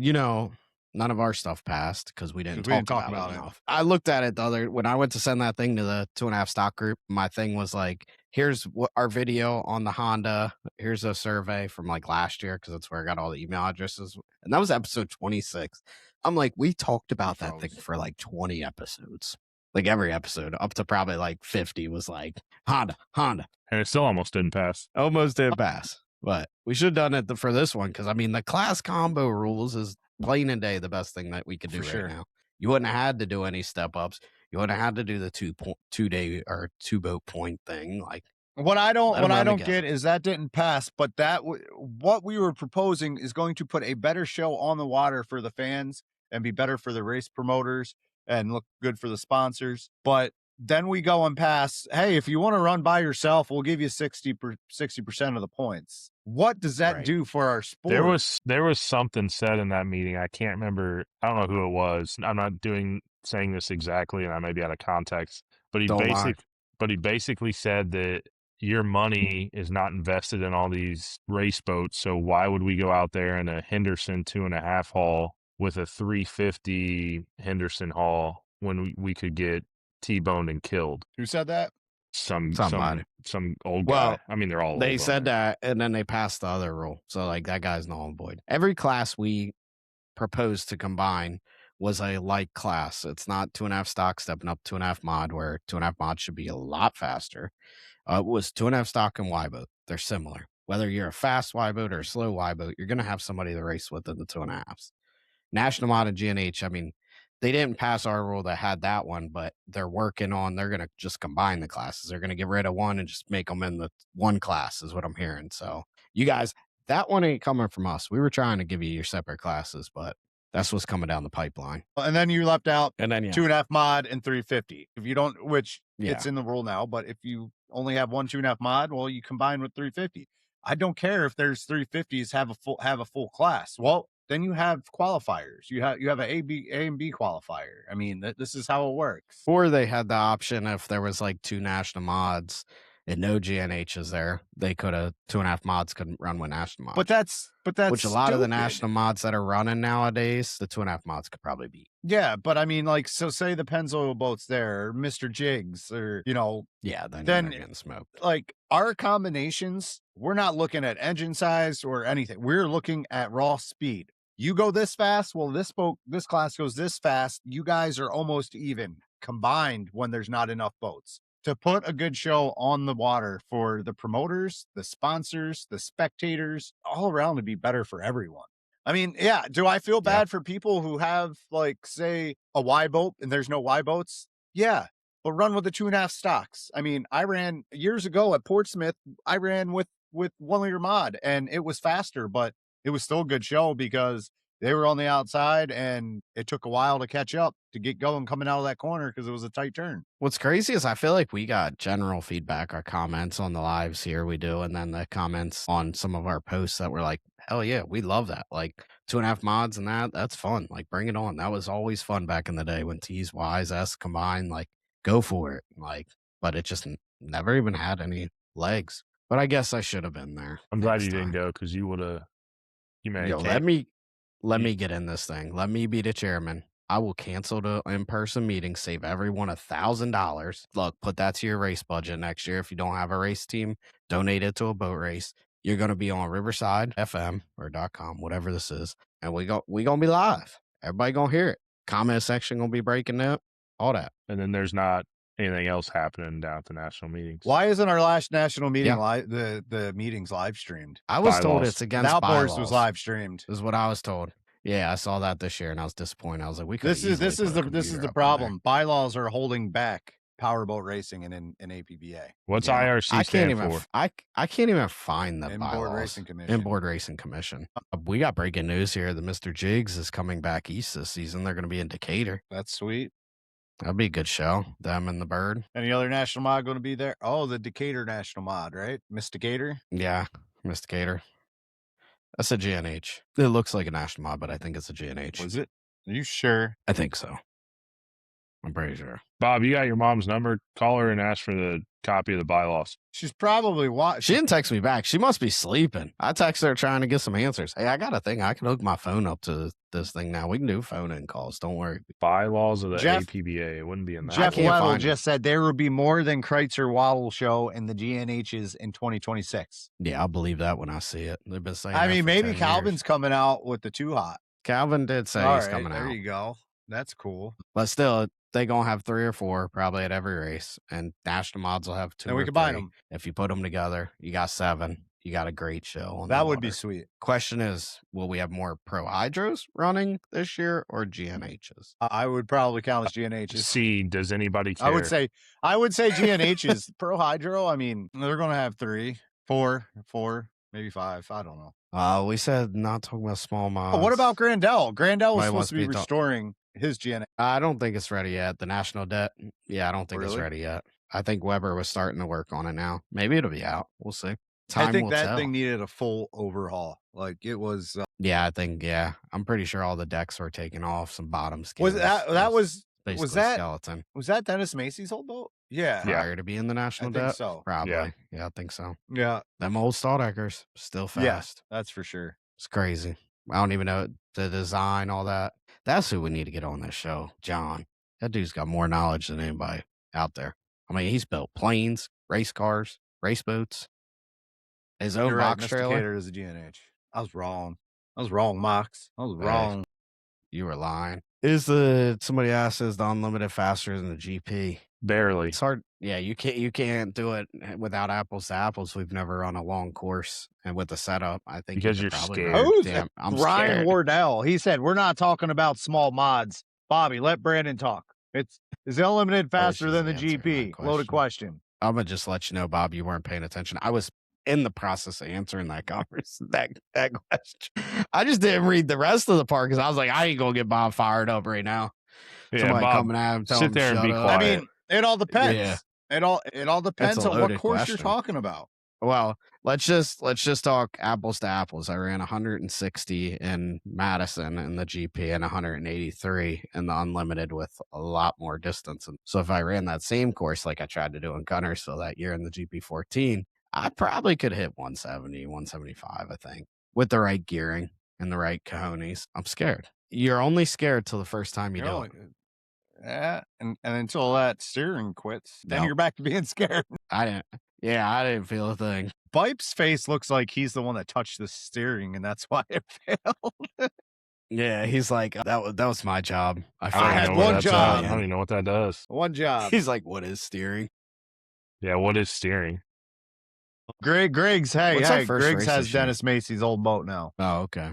none of our stuff passed because we didn't talk about it enough. I looked at it when I went to send that thing to the 2.5 stock group. My thing was like, here's what our video on the Honda. Here's a survey from like last year because that's where I got all the email addresses. And that was episode 26. I'm like, we talked about that thing for like 20 episodes. Like every episode up to probably like 50 was like Honda. And it still almost didn't pass. Almost did pass. But we should have done it for this one because, I mean, the class combo rules is plain and day the best thing that we could do right now. You wouldn't have had to do any step ups. You wouldn't have had to do the 2 day or 2 boat point thing. Like what I don't get is that didn't pass, but what we were proposing is going to put a better show on the water for the fans and be better for the race promoters and look good for the sponsors. But then we go and pass, hey, if you want to run by yourself, we'll give you 60% of the points. What does that do for our sport? There was something said in that meeting. I can't remember. I don't know who it was. I'm not saying this exactly, and I may be out of context. But he basically said that your money is not invested in all these race boats. So why would we go out there in a Henderson 2.5 hull with a 350 Henderson hull when we could get T-boned and killed? Who said that? Somebody. Some old guy. Well, I mean, they're all. They said that, and then they passed the other rule. So like that guy's null and void. Every class we proposed to combine was a light class. It's not 2.5 stock stepping up 2.5 mod, where 2.5 mod should be a lot faster. It was 2.5 stock and Y boat. They're similar. Whether you're a fast Y boat or a slow Y boat, you're going to have somebody to race with in the 2.5s. National mod and GNH, I mean, they didn't pass our rule that had that one, but they're working on, they're going to just combine the classes. They're going to get rid of one and just make them in the one class is what I'm hearing. So you guys, that one ain't coming from us. We were trying to give you your separate classes, but that's what's coming down the pipeline. And then you left out 2.5 mod and 350. If you don't, it's in the rule now, but if you only have 2.5 mod, well, you combine with 350. I don't care if there's 350s have a full class. Well, then you have qualifiers. You have an A and B qualifier. I mean, this is how it works. Or they had the option if there was like 2 national mods and no GNHs there, they could have 2.5 mods couldn't run with national mods. But that's which a lot of the national mods that are running nowadays, the 2.5 mods could probably beat. Yeah, but I mean, like, so say the Pennzoil boat's there, or Mr. Jigs, or yeah, then you're getting smoked. Like our combinations, we're not looking at engine size or anything. We're looking at raw speed. You go this fast, well, this class goes this fast. You guys are almost even combined when there's not enough boats. To put a good show on the water for the promoters, the sponsors, the spectators, all around to be better for everyone. I mean, yeah, do I feel bad for people who have, like, say, a Y boat and there's no Y boats? Yeah, but run with the 2.5 stocks. I mean, I ran years ago at Portsmouth, I ran with 1 liter mod and it was faster, but it was still a good show because They were on the outside, and it took a while to catch up to get going coming out of that corner because it was a tight turn. What's crazy is I feel like we got general feedback, our comments on the lives here, we do, and then the comments on some of our posts that were like, hell yeah, we love that. Like 2.5 mods and that's fun. Like bring it on. That was always fun back in the day when T's, Y's, S combined. Like go for it. Like, but it just never even had any legs. But I guess I should have been there. I'm glad next you didn't time. go because you would have. You may Yo, have let me get in this thing. Let me be the chairman. I will cancel the in-person meeting, save everyone $1,000. Look, put that to your race budget next year. If you don't have a race team, donate it to a boat race. You're gonna be on Riverside FM or .com, whatever this is, and we gonna be live. Everybody gonna hear it. Comment section gonna be breaking up, all that. And then there's not anything else happening down at the national meetings. Why isn't our last national meeting Yeah. live? The meetings live streamed. I was told Bylaws. it's against The outburst bylaws. was live streamed. Is what I was told. Yeah, I saw that this year and I was disappointed. I was like, we could. This is the problem. Bylaws are holding back powerboat racing in APBA. What's Yeah. IRC I can't stand even. for? I can't even find the Inboard bylaws. Racing Commission. Inboard Racing Commission. We got breaking news here. The Mr. Jigs is coming back east this season. They're going to be in Decatur. That's sweet. That'd be a good show. Them and the Bird. Any other national mod going to be there? Oh, the Decatur national mod, right? Miss Decatur. Yeah, Miss Decatur. That's a GNH. It looks like a national mod, but I think it's a GNH. Was it? Are you sure? I think so. I'm pretty sure. Bob, you got your mom's number. Call her and ask for the copy of the bylaws. She's probably watching. She didn't text me back. She must be sleeping. I texted her trying to get some answers. Hey, I got a thing. I can hook my phone up to this thing now. We can do phone-in calls. Don't worry. Bylaws of the Jeff- APBA. It wouldn't be in that. Jeff can't Weddle find just said there will be more than Kreitzer Waddle show in the GNHs in 2026. Yeah, I'll believe that when I see it. They've been saying I that mean, for maybe 10 Calvin's years. coming out with the Too Hot. Calvin did say All he's right, coming there out. you go. That's cool. But still, they going to have 3 or 4 probably at every race. And National Mods will have 2 And we or combine 3. them. If you put them together, you got 7. You got a great show. On the That would be water. sweet. Question is, will we have more Pro Hydros running this year or GNHs? I would probably count as GNHs. See, does anybody care? I would say GNHs. Pro Hydro, I mean, they're going to have 3, 4, maybe 5. I don't know. We said not talking about small mods. Oh, what about Grandel? Grandel was Somebody supposed wants to be me to- restoring his GNH. I don't think it's ready yet. The national debt. Yeah, I don't think it's Really? ready yet. I think Weber was starting to work on it now. Maybe it'll be out. We'll see. I Time think will that tell. thing needed a full overhaul. Like it was. Yeah, I think. Yeah, I'm pretty sure all the decks were taken off. Some bottom skins. Was that was basically that- skeleton that Dennis Macy's old boat? Yeah. prior to being the national I think debt? so. Probably. Yeah. Yeah, I think so. Yeah. Them old Stalldeckers still Yeah. fast. That's for sure. It's crazy. I don't even know the design, all that. That's who we need to get on this show. John. That dude's got more knowledge than anybody out there. I mean, he's built planes, race cars, race boats, his own You're right. box trailer. Mysticator is a GNH. I was wrong. Mox. I was Hey. wrong. You were lying. Somebody asked, is the unlimited faster than the GP? Barely. It's hard. Yeah, you can't do it without apples to apples. We've never run a long course, and with the setup, I think Because you you're could probably scared. run- Who's Damn, I'm Ryan scared. Wardell. He said, we're not talking about small mods. Bobby, let Brandon talk. Is the unlimited faster she's than the answering that GP? Loaded question. I'm gonna just let you know, Bob, you weren't paying attention. I was in the process of answering that that question. I just didn't read the rest of the part because I was like, I ain't gonna get Bob fired up right now. Yeah, Somebody Bob, coming at him, telling sit him there and shut be up. quiet. I mean, it all depends. Yeah. It all depends a on what loaded course question. you're talking about. Well, let's just talk apples to apples. I ran 160 in Madison in the GP and 183 in the unlimited with a lot more distance. And so if I ran that same course like I tried to do in Gunnersville that year in the GP14, I probably could hit 170, 175, I think, with the right gearing and the right cojones. I'm scared. You're only scared till the first time you You're do only- it. Yeah, and until that steering quits, then No. you're back to being scared. I didn't feel a thing. Bipes' face looks like he's the one that touched the steering, and that's why it failed. Yeah, he's like, that was my job. I I I had don't know what one that's, job. I don't even know what that does. One job. He's like, what is steering? Yeah, what is steering? Greg's What's our hey, first Greg's race has this year? Dennis Macy's old boat now. Oh, okay.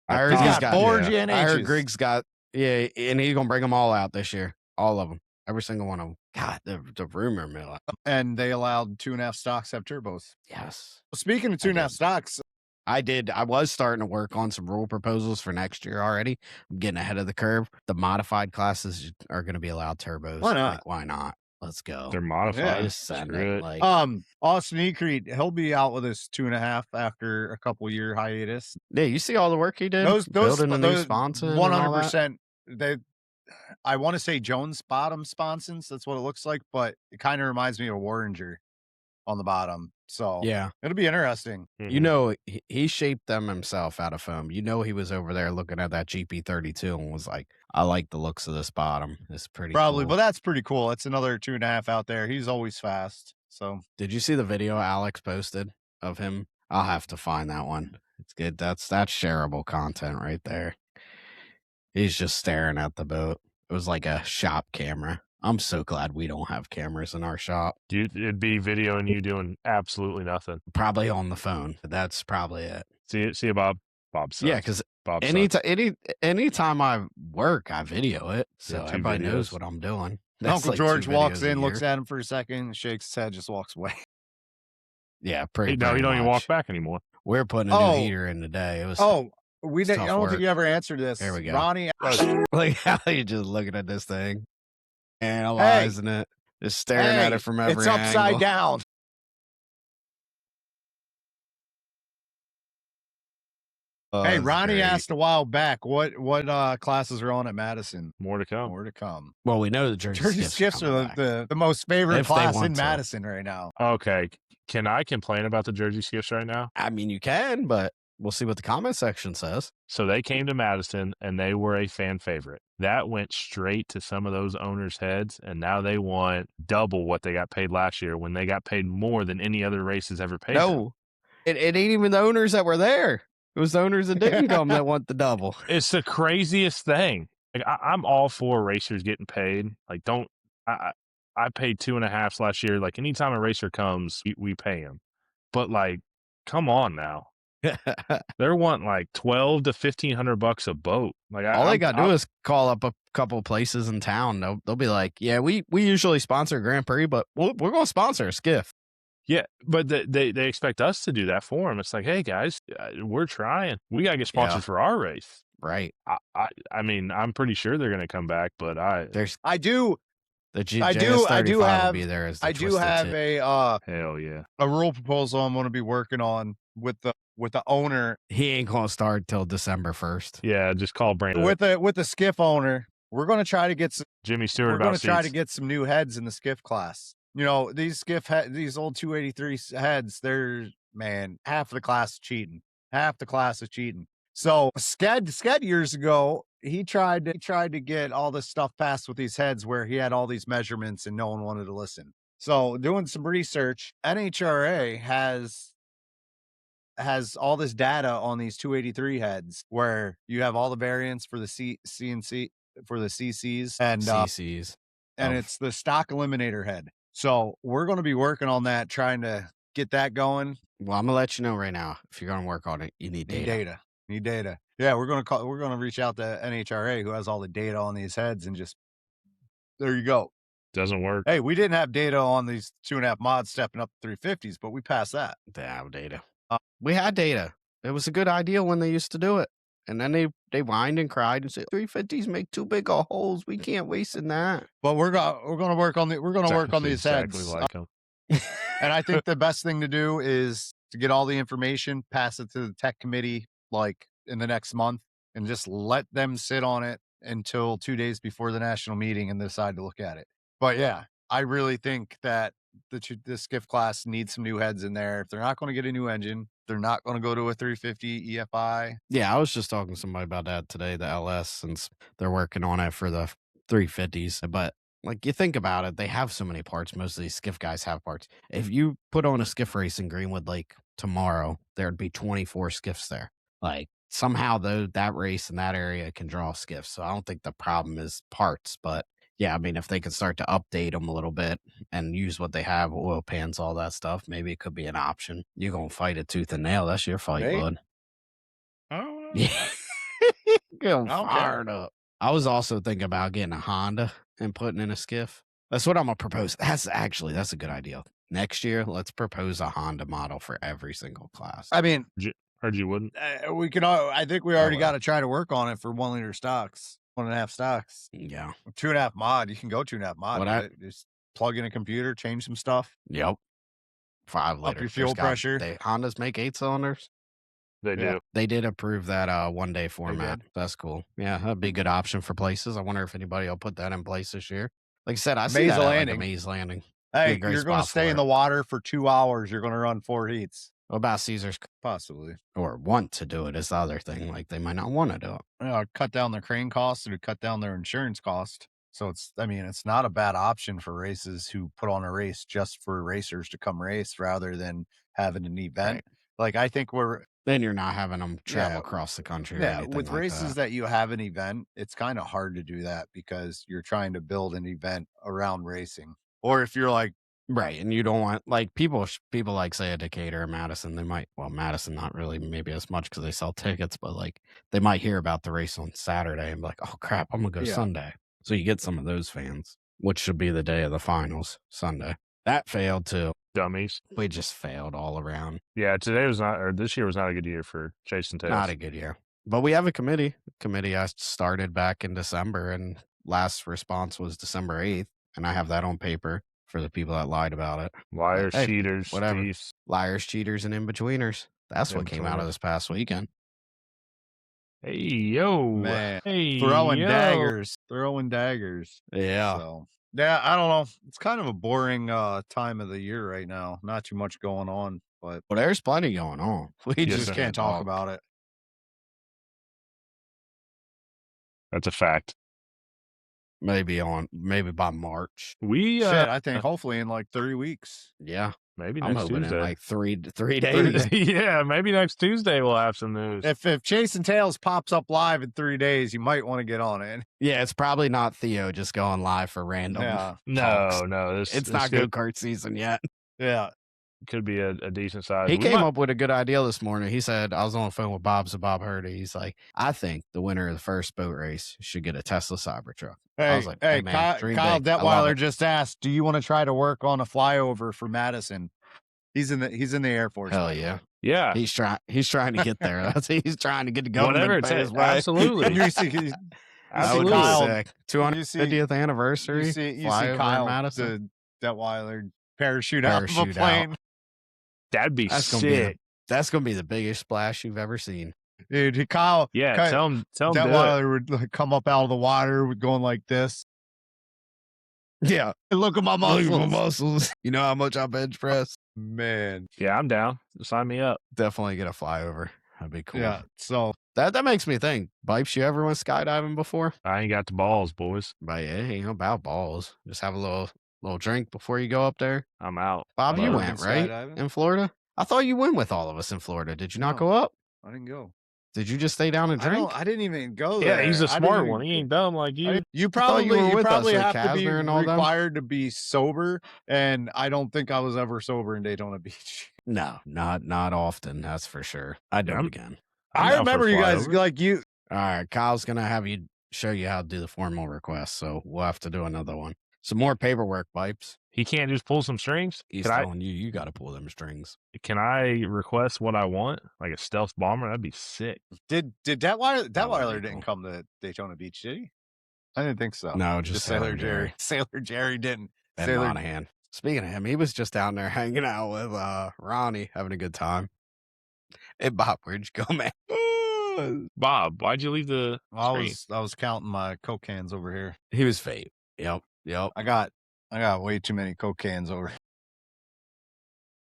I I heard thought- He's he's got got 4 yeah. GNHs. I heard Griggs got and he's gonna bring them all out this year, all of them, every single one of them. God, the rumor mill. And they allowed 2.5 stocks have turbos. Yes, Speaking of I 2.5 did. stocks, I did. I was starting to work on some rule proposals for next year already. I'm getting ahead of the curve. The modified classes are going to be allowed turbos. Why not? Like, why not? Let's go. They're modified. Just send Screw it. it. Like, Austin Ecrete, he'll be out with his 2.5 after a couple year hiatus. yeah, you see all the work he did building a new sponson. 100%. They, I want to say Jones bottom sponsons. That's what it looks like, but it kind of reminds me of Warringer on the bottom. So yeah, it'll be interesting. You know, he shaped them himself out of foam. You know, he was over there looking at that GP32 and was like, I like the looks of this bottom. It's pretty Probably, cool. but that's pretty cool. It's another 2.5 out there. He's always fast. So did you see the video Alex posted of him? I'll have to find that one. It's good. That's shareable content right there. He's just staring at the boat. It was like a shop camera. I'm so glad we don't have cameras in our shop. It'd be videoing you doing absolutely nothing. Probably on the phone. That's probably it. See Bob. Bob sucks. Yeah, because anytime I work, I video it, so everybody knows what I'm doing. That's Uncle like George 2 walks videos a in, looks year. at him for a second, shakes his head, just walks away. Yeah, pretty. No, he don't even walk much. back anymore. We're putting a new heater in today. It was. We didn't. I don't think you ever answered this. There we go. Ronnie, like how you just looking at this thing, analyzing it, just staring at it from every It's upside angle. down. Hey, Ronnie asked a while back, what classes are on at Madison? More to come. More to come. Well, we know the Jersey Skiffs are the most favorite If they class want in to. Madison right now. Okay. Can I complain about the Jersey Skiffs right now? I mean, you can, but we'll see what the comment section says. So they came to Madison and they were a fan favorite. That went straight to some of those owners' heads, and now they want double what they got paid last year when they got paid more than any other races ever paid. No, it ain't even the owners that were there. It was the owners that didn't come that want the double. It's the craziest thing. Like I'm all for racers getting paid. Like I paid 2.5 last year. Like anytime a racer comes, we pay him. But like, come on now. They're wanting like $1,200 to $1,500 a boat. Like all they got to do is call up a couple places in town. They'll be like, yeah, we usually sponsor Grand Prix, but we're going to sponsor a skiff. Yeah, but they expect us to do that for them. It's like, hey guys, we're trying. We gotta get sponsored for our race, right? I mean, I'm pretty sure they're gonna come back, but I do have a hell yeah, a rule proposal I'm going to be working on with the owner. He ain't going to start till December 1st. Yeah, just call Brandon with the skiff owner. We're going to try to get some Jimmy Stewart. We're going to try to get some new heads in the skiff class. You know, these these old 283 heads, they're, man, half the class is cheating. Half the class is cheating. So Sked years ago, he tried to get all this stuff passed with these heads where he had all these measurements and no one wanted to listen. So doing some research, NHRA has all this data on these 283 heads where you have all the variants for the CNC for the CCs and CCs. And it's the stock eliminator head. So we're going to be working on that, trying to get that going. Well, I'm going to let you know right now, if you're going to work on it, you need data. Need data. Yeah, we're going to reach out to NHRA, who has all the data on these heads, and just, there you go. Doesn't work. Hey, we didn't have data on these 2.5 mods stepping up to 350s, but we passed that. They have data. We had data. It was a good idea when they used to do it. And then they whined and cried and said 350s make too big of holes. We can't waste in that. But we're gonna work on these heads. Like them. And I think the best thing to do is to get all the information, pass it to the tech committee like in the next month, and just let them sit on it until 2 days before the national meeting and decide to look at it. But yeah, I really think that the skiff class needs some new heads in there. If they're not going to get a new engine, they're not going to go to a 350 EFI. Yeah, I was just talking to somebody about that today, the LS, since they're working on it for the 350s. But like, you think about it, they have so many parts. Most of these skiff guys have parts. If you put on a skiff race in Greenwood Lake tomorrow, there'd be 24 skiffs there. Like, somehow though, that race in that area can draw skiffs. So I don't think the problem is parts, but yeah, I mean, if they could start to update them a little bit and use what they have, oil pans, all that stuff, maybe it could be an option. You're going to fight it tooth and nail. That's your fight, bud. Oh, yeah. Getting fired up. I was also thinking about getting a Honda and putting in a skiff. That's what I'm going to propose. That's a good idea. Next year, let's propose a Honda model for every single class. I mean, Heard you wouldn't. We can. I think we already will. got to try to work on it for 1 liter stocks, 1.5 stocks. Yeah. 2.5 mod. You can go 2.5 mod What with I- it. Just plug in a computer, change some stuff, Yep. 5 up liter. your fuel pressure. Hondas make 8 cylinders. They Yeah. do. They did approve that 1 day format. did. That's cool. Yeah, that'd be a good option for places. I wonder if anybody will put that in place this year. Like I said, I see Maze that at, like, a Landing. Maze Landing. Hey, a great you're going to spot stay for in it. the water for 2 hours. You're going to run 4 heats. What about Caesars? Possibly. Or want to do it is the other thing. Like they might not want to do it. Cut down their crane costs and cut down their insurance cost. So it's not a bad option for races who put on a race just for racers to come race rather than having an event. Right. Like I think Then you're not having them travel Yeah, across the country or yeah, anything with like races that. that you have an event, it's kind of hard to do that because you're trying to build an event around racing. Or if you're like, Right, and you don't want like people like say a Decatur or Madison. They might Madison not really maybe as much because they sell tickets, but like they might hear about the race on Saturday and be like, oh crap, I'm gonna go Yeah. Sunday. So you get some of those fans, which should be the day of the finals, Sunday. That failed too. Dummies. We just failed all around. Yeah, this year was not a good year for chasing tails. Not a good year. But we have a committee. Committee I started back in December, and last response was December 8th, and I have that on paper for the people that lied about it. Liars, Hey, cheaters, whatever. thieves. Liars, cheaters, and in-betweeners. That's what came out of In-betweeners. this past weekend. Hey, yo. Man, Hey, throwing yo. daggers. Yeah. So yeah, I don't know. It's kind of a boring time of the year right now. Not too much going on, but Well, there's plenty going on. We Yes, just sir. can't talk about it. That's a fact. Maybe by March. We Shit, I think hopefully in like 3 weeks. Yeah. maybe I'm next hoping Tuesday. in like three days. Yeah, maybe next Tuesday we'll have some news. If Chasing Tails pops up live in 3 days, you might want to get on it. Yeah, it's probably not Theo just going live for random. Yeah. No, It's not go-kart season yet. Yeah. could be a decent size. He came up with a good idea this morning. He said, I was on the phone with Bob, so Bob heard it. He's like, I think the winner of the first boat race should get a Tesla Cybertruck. I was like, hey man, dream Kyle big. I love Detweiler it. just asked, do you want to try to work on a flyover for Madison? He's in the Air Force. Hell by the yeah. way. Yeah. He's trying to get there. He's trying to get the government Whatever it pay takes. his way. Absolutely. You see, That would Absolutely. be Kyle- sick. 250th anniversary. you see flyover in Kyle Madison. the Detweiler parachute out of a Parachute plane. That'd be That's gonna be sick. That's gonna be the biggest splash you've ever seen. Dude, Kyle Yeah, Kyle- tell him do it. Detweiler would like, come up out of the water with going like this. Yeah. Look at my Look at muscles. my muscles. You know how much I bench press? Man. Yeah, I'm down. Sign me up. Definitely get a flyover. That'd be cool. Yeah. So That makes me think. Bipes, you ever went skydiving before? I ain't got the balls, boys. But it ain't about balls. Just have a little drink before you go up there. I'm out. Bob, you Never went, been right? skydiving? In Florida? I thought you went with all of us in Florida. Did you not No. go up? I didn't go. Did you just stay down and drink? I didn't even go there. Yeah, he's a I didn't smart even- one. He ain't dumb like you. You thought you probably were with us have at to be Kasner and all them. required to be sober, and I don't think I was ever sober in Daytona Beach. No, not often. That's for sure. I do Yeah, it again. I'm I down for a remember you guys flyover. like you. All right, Kyle's gonna have you show you how to do the formal request, so we'll have to do another one. Some more paperwork, Bipes. He can't just pull some strings. He's Can telling you got to pull them strings. I request what I want? Like a stealth bomber? That'd be sick. Did Detweiler That would be didn't cool. come to Daytona Beach, did he? I didn't think so. No, just Sailor Jerry. Sailor Jerry didn't. And Sailor Monahan. Speaking of him, he was just down there hanging out with Ronnie, having a good time. Hey, Bob, where'd you go, man? Bob, why'd you leave the screen? I was counting my Coke cans over here. He was fake. Yep. I got way too many Coke cans over.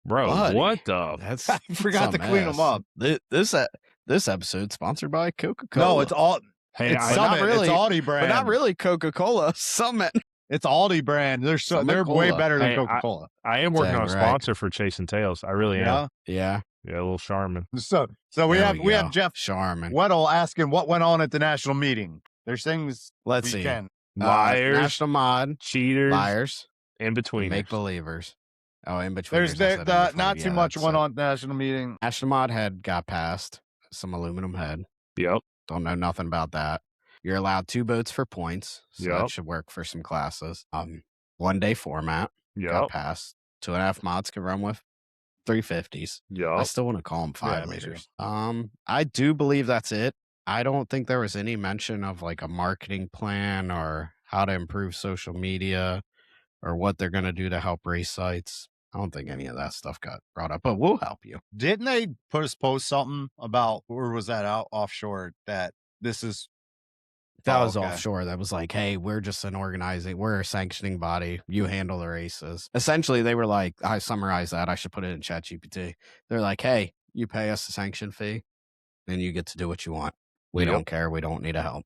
Bro, Buddy. what the? That's I forgot to some clean 'em mess. up. This episode sponsored by Coca-Cola. No, it's all. Hey, It's I- Summit. not really, It's Aldi brand. but not really Coca-Cola. Summit. It's Aldi brand. They're Summit way Cola. better than Hey, Coca-Cola. I am working Dang on a right. sponsor for Chasing Tails. I really am. Yeah. Yeah. Yeah, a little Charmin. So we There have we go. have Jeff Sharman. Weddle asking what went on at the national meeting. There's things Let's we see. can. Liars, National Mod, cheaters, liars, in between. make believers. Oh, in between. There's not too much went on at the national meeting. National Mod head got passed. Some aluminum head. Yep. Don't know nothing about that. You're allowed 2 boats for points, so Yep. that should work for some classes. 1 day format got Yep. passed. 2.5 mods can run with 350s. I Yup. still want to call them Yeah, 5 me too. liters. I do believe that's it. I don't think there was any mention of like a marketing plan or how to improve social media or what they're going to do to help race sites. I don't think any of that stuff got brought up, but we'll help you. Didn't they post something about, or was that out offshore, that this is That Oh, was okay. offshore. That was like, hey, we're just we're a sanctioning body. You handle the races. Essentially, they were like, I summarized that. I should put it in ChatGPT. They're like, hey, you pay us a sanction fee and you get to do what you want. We Yep. don't care. We don't need a help,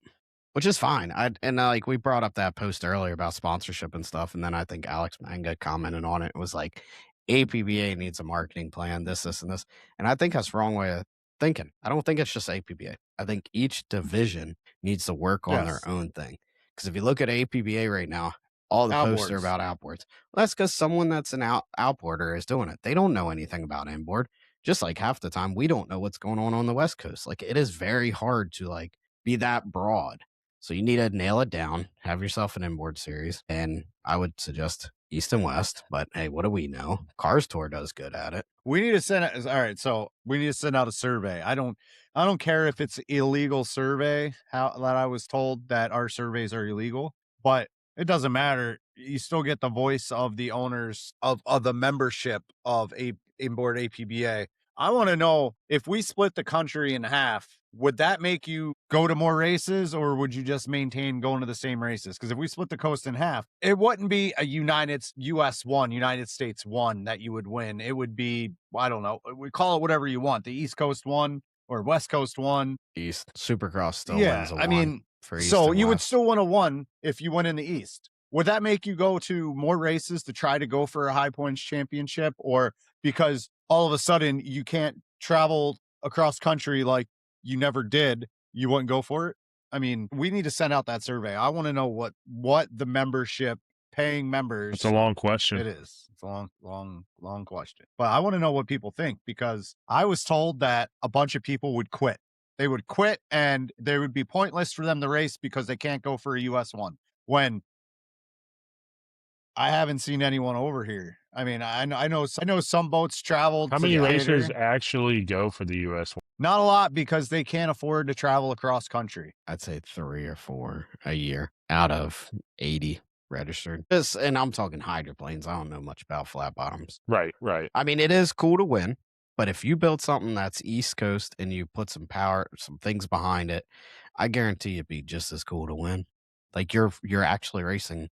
which is fine. Like we brought up that post earlier about sponsorship and stuff. And then I think Alex Manga commented on it. It was like, APBA needs a marketing plan, this, and this. And I think that's the wrong way of thinking. I don't think it's just APBA. I think each division needs to work on their Yes. own thing. Because if you look at APBA right now, all the posts are Outboards. about outboards. Well, that's because someone that's an outboarder is doing it. They don't know anything about inboard. Just like half the time, we don't know what's going on the West Coast. Like it is very hard to like be that broad. So you need to nail it down, have yourself an inboard series, and I would suggest East and West. But hey, what do we know? Cars Tour does good at it. We need to send it. All right, so we need to send out a survey. I don't care if it's illegal survey. How that I was told that our surveys are illegal, but it doesn't matter. You still get the voice of the owners of the membership of inboard APBA. I want to know, if we split the country in half, would that make you go to more races, or would you just maintain going to the same races? Because if we split the coast in half, it wouldn't be a United States one that you would win. It would be, I don't know, we call it whatever you want, the East Coast one or West Coast one. East Supercross still Yeah, wins a I one mean, for East so and you would West. still win a one if you went in the East. Would that make you go to more races to try to go for a high points championship? Or because all of a sudden you can't travel across country like you never did, you wouldn't go for it? I mean, we need to send out that survey. I want to know what the membership, paying members. It's a long question. It is. It's a long question. But I want to know what people think, because I was told that a bunch of people would quit. They would quit and they would be pointless for them to race because they can't go for a US one. When I haven't seen anyone over here. I mean, I know some boats traveled. How to many the racers theater. actually go for the US one? Not a lot, because they can't afford to travel across country. I'd say 3 or 4 a year out of 80 registered. And I'm talking hydroplanes. I don't know much about flat bottoms. Right. I mean, it is cool to win, but if you build something that's East Coast and you put some power, some things behind it, I guarantee it'd be just as cool to win. Like you're actually racing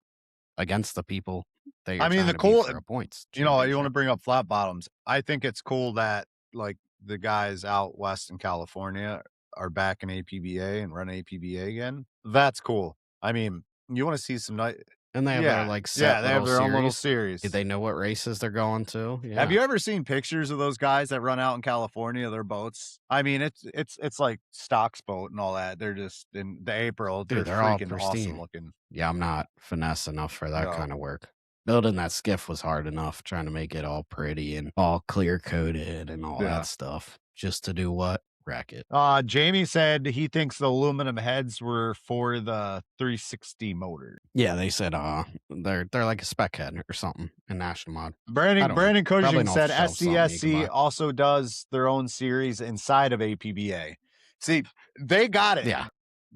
against the people that you're I mean, trying the to cool, beat for a points. you want to championship. bring up flat bottoms. I think it's cool that like the guys out west in California are back in APBA and run APBA again. That's cool. I mean, you want to see some night. And they have their like Yeah, they have little their own little series. series. They know what races they're going to. Yeah. Have you ever seen pictures of those guys that run out in California, their boats? I mean, it's like Stock's boat and all that. They're just in the April. Dude, They're they're all freaking pristine. awesome looking. Yeah, I'm not finesse enough for that No. kind of work. Building that skiff was hard enough, trying to make it all pretty and all clear coated and all Yeah. that stuff. Just to do what? Wreck it. Jamie said he thinks the aluminum heads were for the 360 motor. Yeah, they said they're like a spec head or something in National Mod. Brandon Cushing said off-the-shelf something you can SCSC buy. also does their own series inside of APBA. See, they got it. Yeah.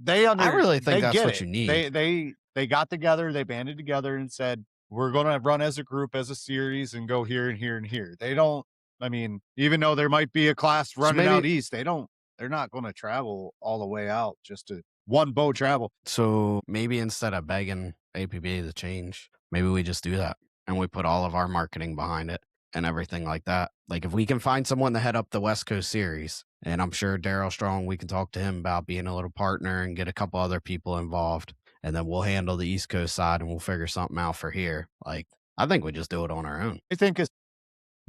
I really think they that's get what it. you need. They got together, they banded together and said, we're going to run as a group, as a series, and go here and here and here. They don't, I mean, even though there might be a class running out east, they're not going to travel all the way out just to one boat travel. So maybe instead of begging APBA to change, maybe we just do that and we put all of our marketing behind it and everything like that. Like if we can find someone to head up the West Coast series, and I'm sure Daryl Strong, we can talk to him about being a little partner and get a couple other people involved. And then we'll handle the East Coast side and we'll figure something out for here. Like, I think we just do it on our own. I think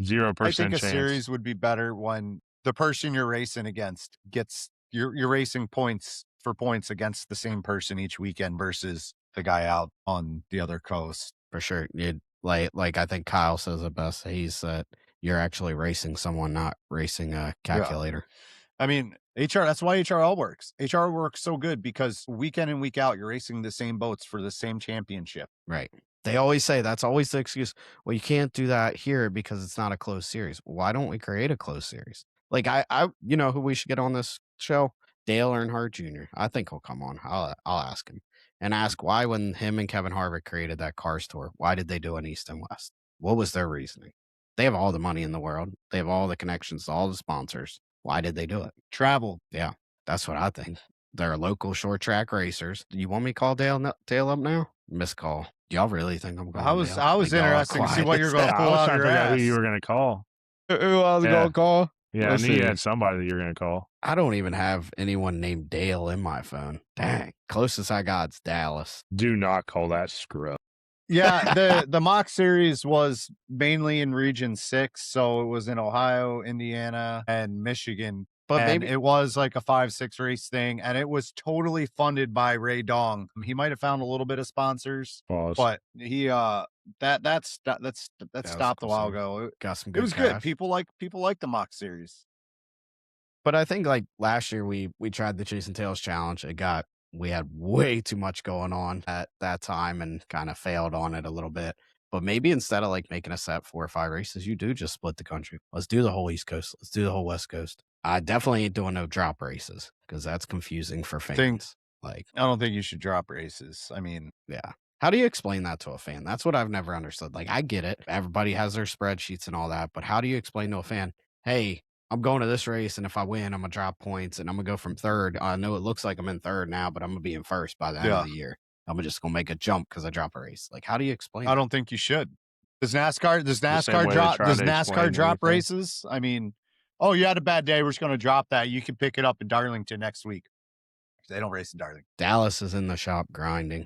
0% chance. Series would be better when the person you're racing against gets, you're racing points for points against the same person each weekend versus the guy out on the other coast. For sure. You'd, like I think Kyle says it best. He's that you're actually racing someone, not racing a calculator. I mean, that's why HRL works. HRL works so good because week in and week out, you're racing the same boats for the same championship. Right. They always say that's always the excuse. Well, you can't do that here because it's not a closed series. Why don't we create a closed series? Like you know who we should get on this show? Dale Earnhardt Jr. I think he'll come on. I'll ask him and ask why when him and Kevin Harvick created that Cars tour, why did they do an East and West? What was their reasoning? They have all the money in the world. They have all the connections to all the sponsors. Why did they do it? Travel. Yeah, that's what I think. They're local short track racers. Do you want me to call Dale up now? Missed call. Y'all really think I'm going? I was Dale? Like, y'all are interested to see quiet. what you're going to I pull was out trying to your figure out who you ass. were going to call. Who I was Yeah. going to call? Yeah, Let's I knew you see. had somebody that you were going to call. I don't even have anyone named Dale in my phone. Dang. Closest I got is Dallas. Do not call that scrub. Yeah, the mock series was mainly in Region 6, so it was in Ohio, Indiana, and Michigan. But And maybe it was like a 5-6 race thing, and it was totally funded by Ray Dong. He might have found a little bit of sponsors, Pause. but he that stopped a while some- ago. got some It good was cash. good. People like the mock series. But I think like last year we tried the Chase and Tails challenge. We had way too much going on at that time and kind of failed on it a little bit. But maybe instead of like making a set 4 or 5 races, you do just split the country. Let's do the whole East Coast. Let's do the whole West Coast. I definitely ain't doing no drop races because that's confusing for fans. Like, I don't think you should drop races. I mean, yeah. How do you explain that to a fan? That's what I've never understood. Like, I get it. Everybody has their spreadsheets and all that. But how do you explain to a fan, hey, I'm going to this race, and if I win, I'm going to drop points, and I'm going to go from third. I know it looks like I'm in third now, but I'm going to be in first by the end of the year. I'm just going to make a jump because I drop a race. Like, how do you explain I that? don't think you should. Does NASCAR explain drop anything. races? I mean, oh, you had a bad day. We're just going to drop that. You can pick it up in Darlington next week. They don't race in Darlington. Dallas is in the shop grinding.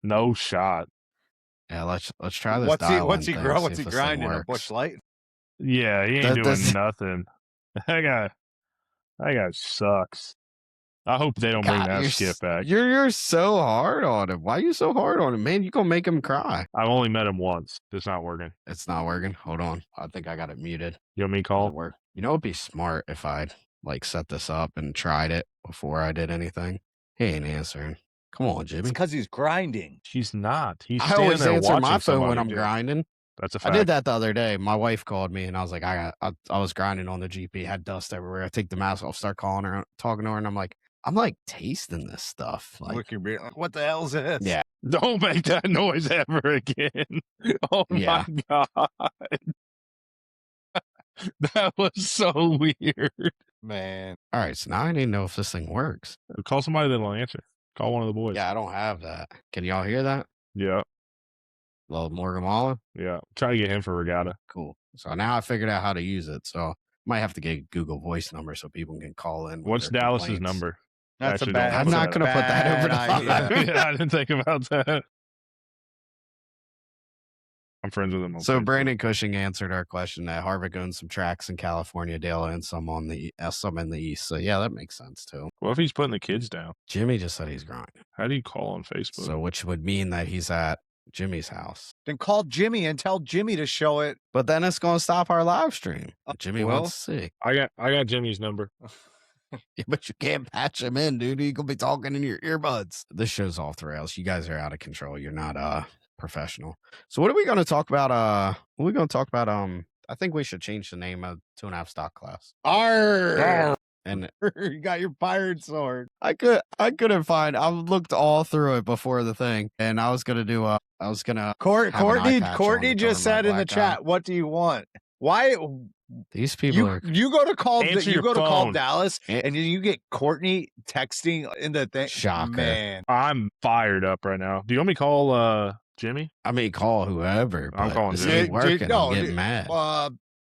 No shot. Yeah, let's try this. What's dial-in he thing, grinding? see What's if he this thing grinding? A works. Busch Light? Yeah, he ain't doing nothing. That guy sucks. I hope they don't bring God, that skip back. You're so hard on him. Why are you so hard on him, man? You gonna make him cry. I've only met him once. It's not working. It's not working. Hold on. I think I got it muted. You want me to Does call? it work? You know, it'd be smart if I'd like set this up and tried it before I did anything. He ain't answering. Come on, It's Jimmy. because he's grinding. He's not. He's I standing always there answer my watching phone when somebody I'm do it. grinding. That's a I fact. did that the other day. My wife called me and I was like, I was grinding on the GP, had dust everywhere. I take the mask off, start calling her, talking to her, and I'm like tasting this stuff. Like, Looking what the hell is this? yeah. Don't make that noise ever again. Oh Yeah. my God. That was so weird. Man. All right, so now I need to know if this thing works. Call somebody that'll answer. Call one of the boys. Yeah, I don't have that. Can y'all hear that? Yeah. Little Morgan Wallen? Yeah. Try to get him for regatta. Cool. So now I figured out how to use it. So might have to get a Google Voice number so people can call in. with What's their Dallas's complaints. number? That's Actually, a bad. don't I'm put not that going to put that over the bad idea. Yeah, I didn't think about that. I'm friends with him. So Facebook. Brandon Cushing answered our question that Harvick owns some tracks in California, Dale owns some on some in the East. So yeah, that makes sense too. What if he's putting the kids down? Jimmy just said he's grinding. How do you call on Facebook? So which would mean that he's at Jimmy's house. Then call Jimmy and tell Jimmy to show it. But then it's going to stop our live stream. Jimmy well. wants to see. I got Jimmy's number. Yeah, but you can't patch him in, dude. He gonna be talking in your earbuds. This show's off the rails. You guys are out of control. You're not professional. So what are we gonna talk about? What are we gonna talk about? I think we should change the name of 2.5 stock class. Arr! And You got your pirate sword. I couldn't find. I looked all through it before the thing, and I was gonna do. I was gonna. have an eye patch on Courtney to just cover my said in the black eye. chat, "What do you want? Why These people are. you go to call Answer you your go to call phone. Dallas An- and you get Courtney texting in the thing? Shocker. Man, I'm fired up right now. Do you want me to call Jimmy? I mean, call whoever. I'm but calling this Jimmy. ain't working. no, I'm getting mad.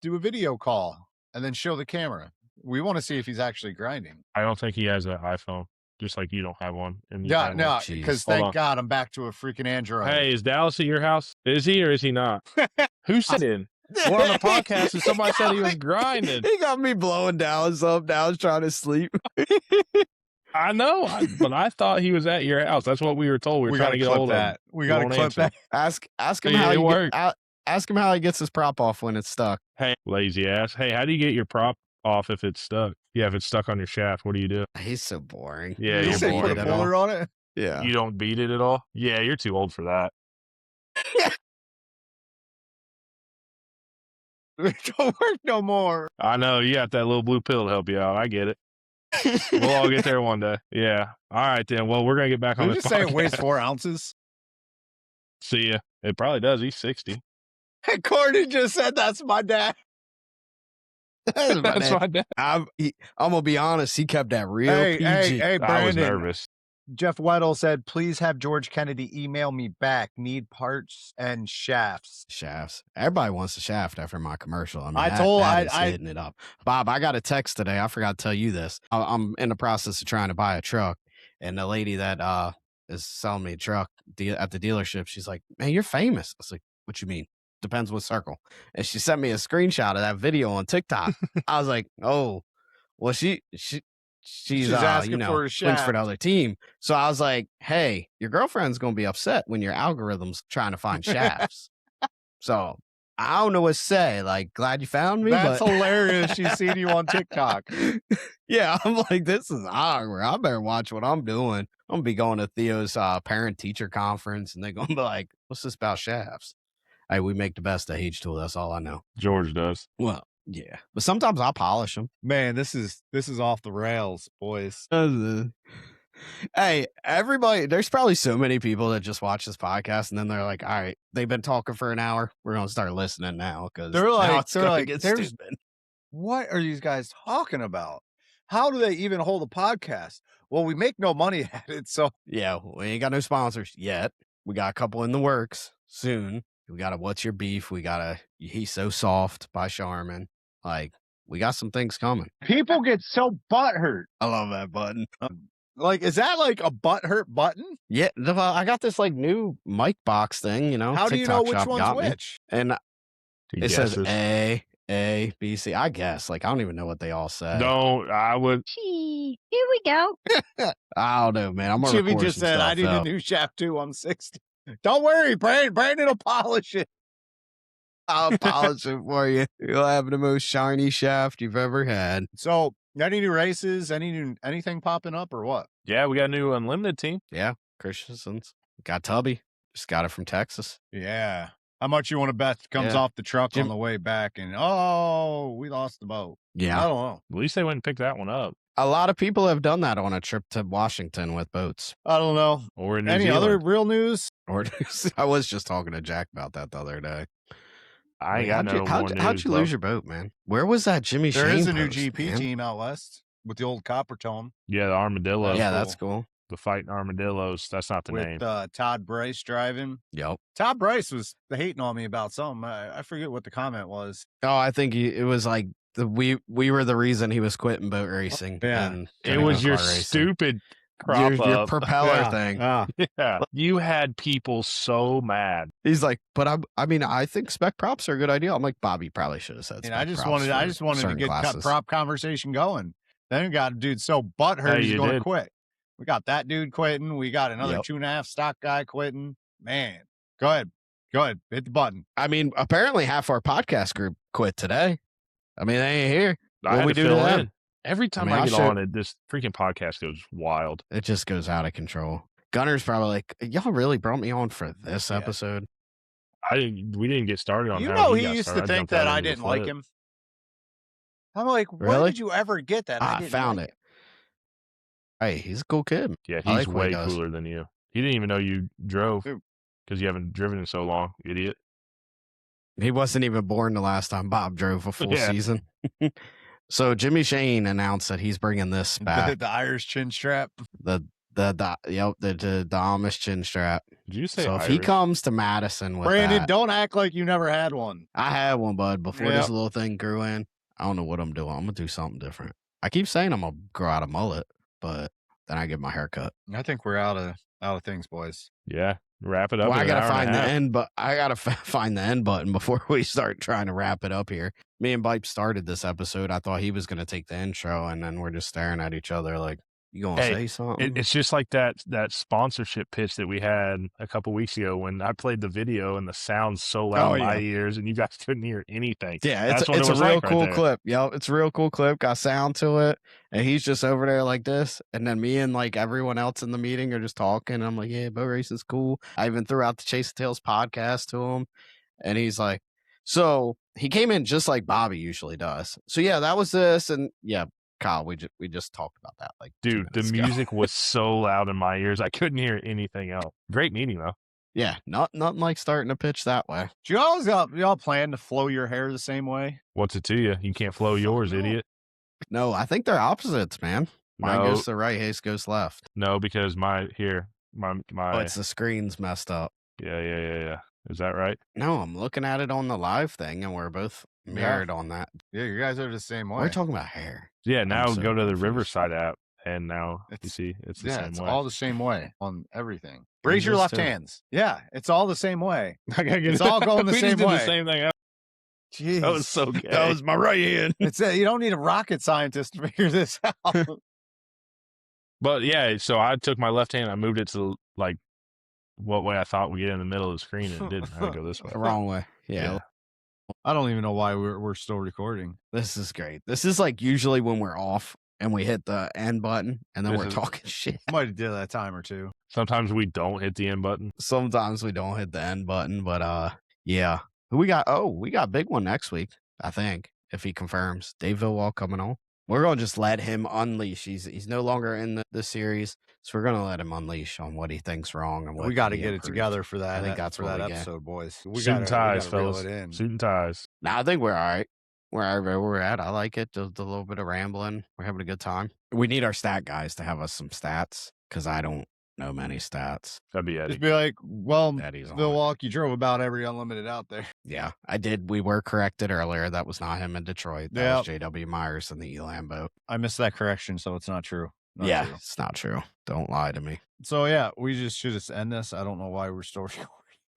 do a video call and then show the camera. We want to see if he's actually grinding. I don't think he has an iPhone, just like you don't have one. And you Yeah, have one. no, Jeez. because Hold thank on. God I'm back to a freaking Android. Hey, is Dallas at your house? Is he or is he not? Who said it? We're on a podcast and somebody said he was grinding. He got me blowing Dallas up. Dallas trying to sleep. I know, but I thought he was at your house. That's what we were told. We were trying gotta to get clip hold that. of him. We He got to won't clip answer. that. Ask him Yeah, how it he worked. ask him how he gets his prop off when it's stuck. Hey, lazy ass. Hey, how do you get your prop off if it's stuck? Yeah, if it's stuck on your shaft, what do you do? He's so boring. Yeah, You you're said put boring a at all. puller on it. Yeah. You don't beat it at all? Yeah, you're too old for that. It don't work no more. I know you got that little blue pill to help you out. I get it. We'll all get there one day. Yeah. All right then. Well, we're gonna get back on Did you this just say it weighs podcast. 4 ounces? See ya. It probably does. He's 60. Cordy just said that's my dad. That's That's my dad. I'm gonna be honest. He kept that real Hey, PG. hey, I was Brandon. nervous. Jeff Weddle said, please have George Kennedy email me back. Need parts and shafts. Shafts. Everybody wants a shaft after my commercial. I mean, I that is hitting it up. Bob, I got a text today. I forgot to tell you this. I'm in the process of trying to buy a truck, and the lady that is selling me a truck at the dealership, she's like, "Man, you're famous." I was like, "What you mean? Depends what circle." And she sent me a screenshot of that video on TikTok. I was like, "Oh, well, she's asking for a swings for shaft. the other team." So I was like, "Hey, your girlfriend's gonna be upset when your algorithm's trying to find shafts." So I don't know what to say. Like, glad you found me. That's but hilarious. She's seen you on TikTok. yeah, I'm like, this is awkward. I better watch what I'm doing. I'm gonna be going to Theo's parent teacher conference, and they're gonna be like, "What's this about shafts?" Hey, we make the best of H-Tool. That's all I know. George does. Well, yeah, but sometimes I polish them. Man, this is off the rails, boys. Hey, everybody, there's probably so many people that just watch this podcast and then they're like, all right, they've been talking for an hour. We're going to start listening now because They're like, get there's stupid. What are these guys talking about? How do they even hold a podcast? Well, we make no money at it, so Yeah, we ain't got no sponsors yet. We got a couple in the works soon. We got a What's Your Beef? We got a He's So Soft by Charmin. Like, we got some things coming. people get so butthurt. I love that button. Like, is that like a butthurt button? Yeah, I got this like new mic box thing, you know. How do you know TikTok which shop one's got me. which? And He it says guesses. A, B, C. I guess. Like, I don't even know what they all say. No, I would. Gee, here we go. I don't know, man. I'm gonna Jimmy record just some said, stuff, I need though. a new shaft too. I'm 60. Don't worry, Brandon will polish it. I'll polish it for you. You'll have the most shiny shaft you've ever had. So, any new races? Anything popping up or what? Yeah, we got a new unlimited team. Yeah, Christensen's. Got Tubby. Just got it from Texas. Yeah. How much you want to bet comes Yeah. off the truck Jim- on the way back? And oh, we lost the boat. I Yeah. don't know. At least they went and picked that one up. A lot of people have done that on a trip to Washington with boats. I don't know. Or in New Any Zealand. other real news? Or I was just talking to Jack about that the other day. I ain't got no more news. How'd you bro. lose your boat, man? Where was that Jimmy There Shane is a new post, GP man? team out west with the old copper tone Yeah, the armadillo. Yeah, That's that's cool. The fighting armadillos. That's not the name. with Todd Bryce driving. Yep. Todd Bryce was hating on me about something. I forget what the comment was. Oh, I think it was like we were the reason he was quitting boat racing. Yeah. and It gonna was go your car racing. stupid prop your up. propeller Yeah. thing. Yeah, you had people so mad. He's like, but I mean, I think spec props are a good idea. I'm like, Bobby probably should have said. And spec I just props wanted for to certain get classes. prop conversation going. Then we got a dude so butthurt Hey, he's you going to did. quit. We got that dude quitting. We got another Yep. 2.5 stock guy quitting. Man, go ahead, hit the button. I mean, apparently half our podcast group quit today. I mean, they ain't here. I What had we to do to fill them? in. Every time mean, I I get should- on it, this freaking podcast goes wild. It just goes out of control. Gunner's probably like, y'all really brought me on for this Yeah. episode. We didn't get started on You how know, he he got used started. to think jumped right that I into the didn't like flip. him. I'm like, where Really? did you ever get that? I didn't found like it. Hey, he's a cool kid. Yeah, I he's like what he way does. cooler than you. He didn't even know you drove Who? because you haven't driven in so long, idiot. He wasn't even born the last time Bob drove a full Yeah. season. So Jimmy Shane announced that he's bringing this back. the Irish chin strap. the Amish chin strap. Did you say So if Irish? he comes to Madison with Brandon, that, don't act like you never had one. I had one, bud, before Yep. this little thing grew in. I don't know what I'm doing. I'm gonna do something different. I keep saying I'm gonna grow out a mullet, but then I get my hair cut. I think we're out of things, boys. Yeah, wrap it up. Well, I in an gotta hour and find a the half. end, but I gotta find the end button before we start trying to wrap it up here. Me and Bipes started this episode. I thought he was gonna take the intro, and then we're just staring at each other like, You gonna Hey, say something? It's just like that sponsorship pitch that we had a couple weeks ago when I played the video and the sound's so loud in my ears and you guys couldn't hear anything. Yeah, That's what it's it a was real like right cool there. clip. Yo, it's a real cool clip. Got sound to it, and he's just over there like this, and then me and like everyone else in the meeting are just talking. And I'm like, yeah, boat race is cool. I even threw out the Chase the Tails podcast to him, and he's like, so he came in just like Bobby usually does. So yeah, that was this, and yeah, Kyle, we just talked about that like 2 Dude, the minutes ago. music was so loud in my ears. I couldn't hear anything else. Great meeting though. Yeah, nothing like starting a pitch that way. Do y'all plan to flow your hair the same way? What's it to you? You can't flow yours, no. idiot. No, I think they're opposites, man. Mine No. goes to the right, Hayes goes left. No, because my Oh, it's the screen's messed up. Yeah. Is that right? No, I'm looking at it on the live thing, and we're both mirrored on that. Yeah, you guys are the same way. We're talking about hair. Yeah, now so go to the confused. Riverside app and now you It's- see it's the yeah, same it's way. all the same way on everything. Raise your Yours left too. hands. Yeah, it's all the same way. I gotta get It's all going the we same just did way. the same thing. Jeez. That was so gay. That was my right hand. It's you don't need a rocket scientist to figure this out. But yeah, so I took my left hand, I moved it to like what way I thought we get in the middle of the screen, and it didn't. I had to go this way. The wrong way. Yeah. I don't even know why we're still recording. This is great. This is like usually when we're off and we hit the end button, and then This we're is- talking shit. Might have did that time or two. Sometimes we don't hit the end button. Sometimes we don't hit the end button, but yeah. Who we got? Oh, we got a big one next week, I think, if he confirms. Dave Villwall coming on. We're gonna just let him unleash. He's no longer in the series, so we're gonna let him unleash on what he thinks wrong and what We got to he get it improved. together for that. I think that's for what that we get. episode, boys. We Suit and ties, gotta reel fellas. it in. Suit and ties. Nah, I think we're all right. Wherever we're at, I like it. Just a little bit of rambling. We're having a good time. We need our stat guys to have us some stats because I don't know many stats. That'd be Eddie. Just be like, well, Eddie's on it. Milwaukee drove about every unlimited out there. Yeah, I did. We were corrected earlier. That was not him in Detroit. That was J.W. Myers in the Elam boat. I missed that correction, so it's not true. Not Yeah, true. it's not true. Don't lie to me. So yeah, we just should just end this. I don't know why we're still recording.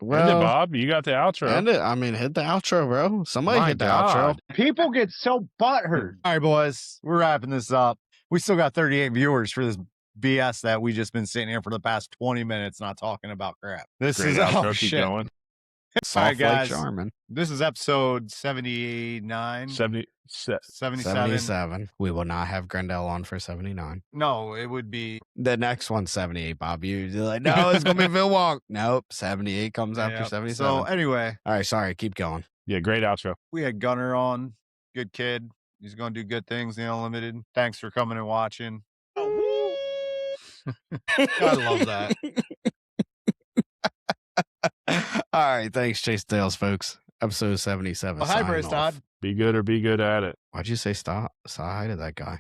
End it, Bob. You got the outro. End it. I mean, hit the outro, bro. Somebody My hit the God. outro. People get so butthurt. All right, boys, we're wrapping this up. We still got 38 viewers for this BS that we just been sitting here for the past 20 minutes not talking about crap. This Great is outro. oh, Keep shit. going. Soft guys. Lake Charmin. This is episode 79, 77. 77. 77. We will not have Grendel on for 79. No, it would be The next one's 78, Bob. You're like, no, it's going to be Phil Wong. Nope. 78 comes after yeah. 77. So anyway, All right, sorry. Keep going. Yeah, great outro. we had Gunner on. Good kid. He's going to do good things in the Unlimited. Thanks for coming and watching. I love that. All right. Thanks, Chase Tails, folks. Episode 77. Well, hi, signing Bryce off. Todd. Be good or be good at it. Why'd you say stop? Say hi to that guy.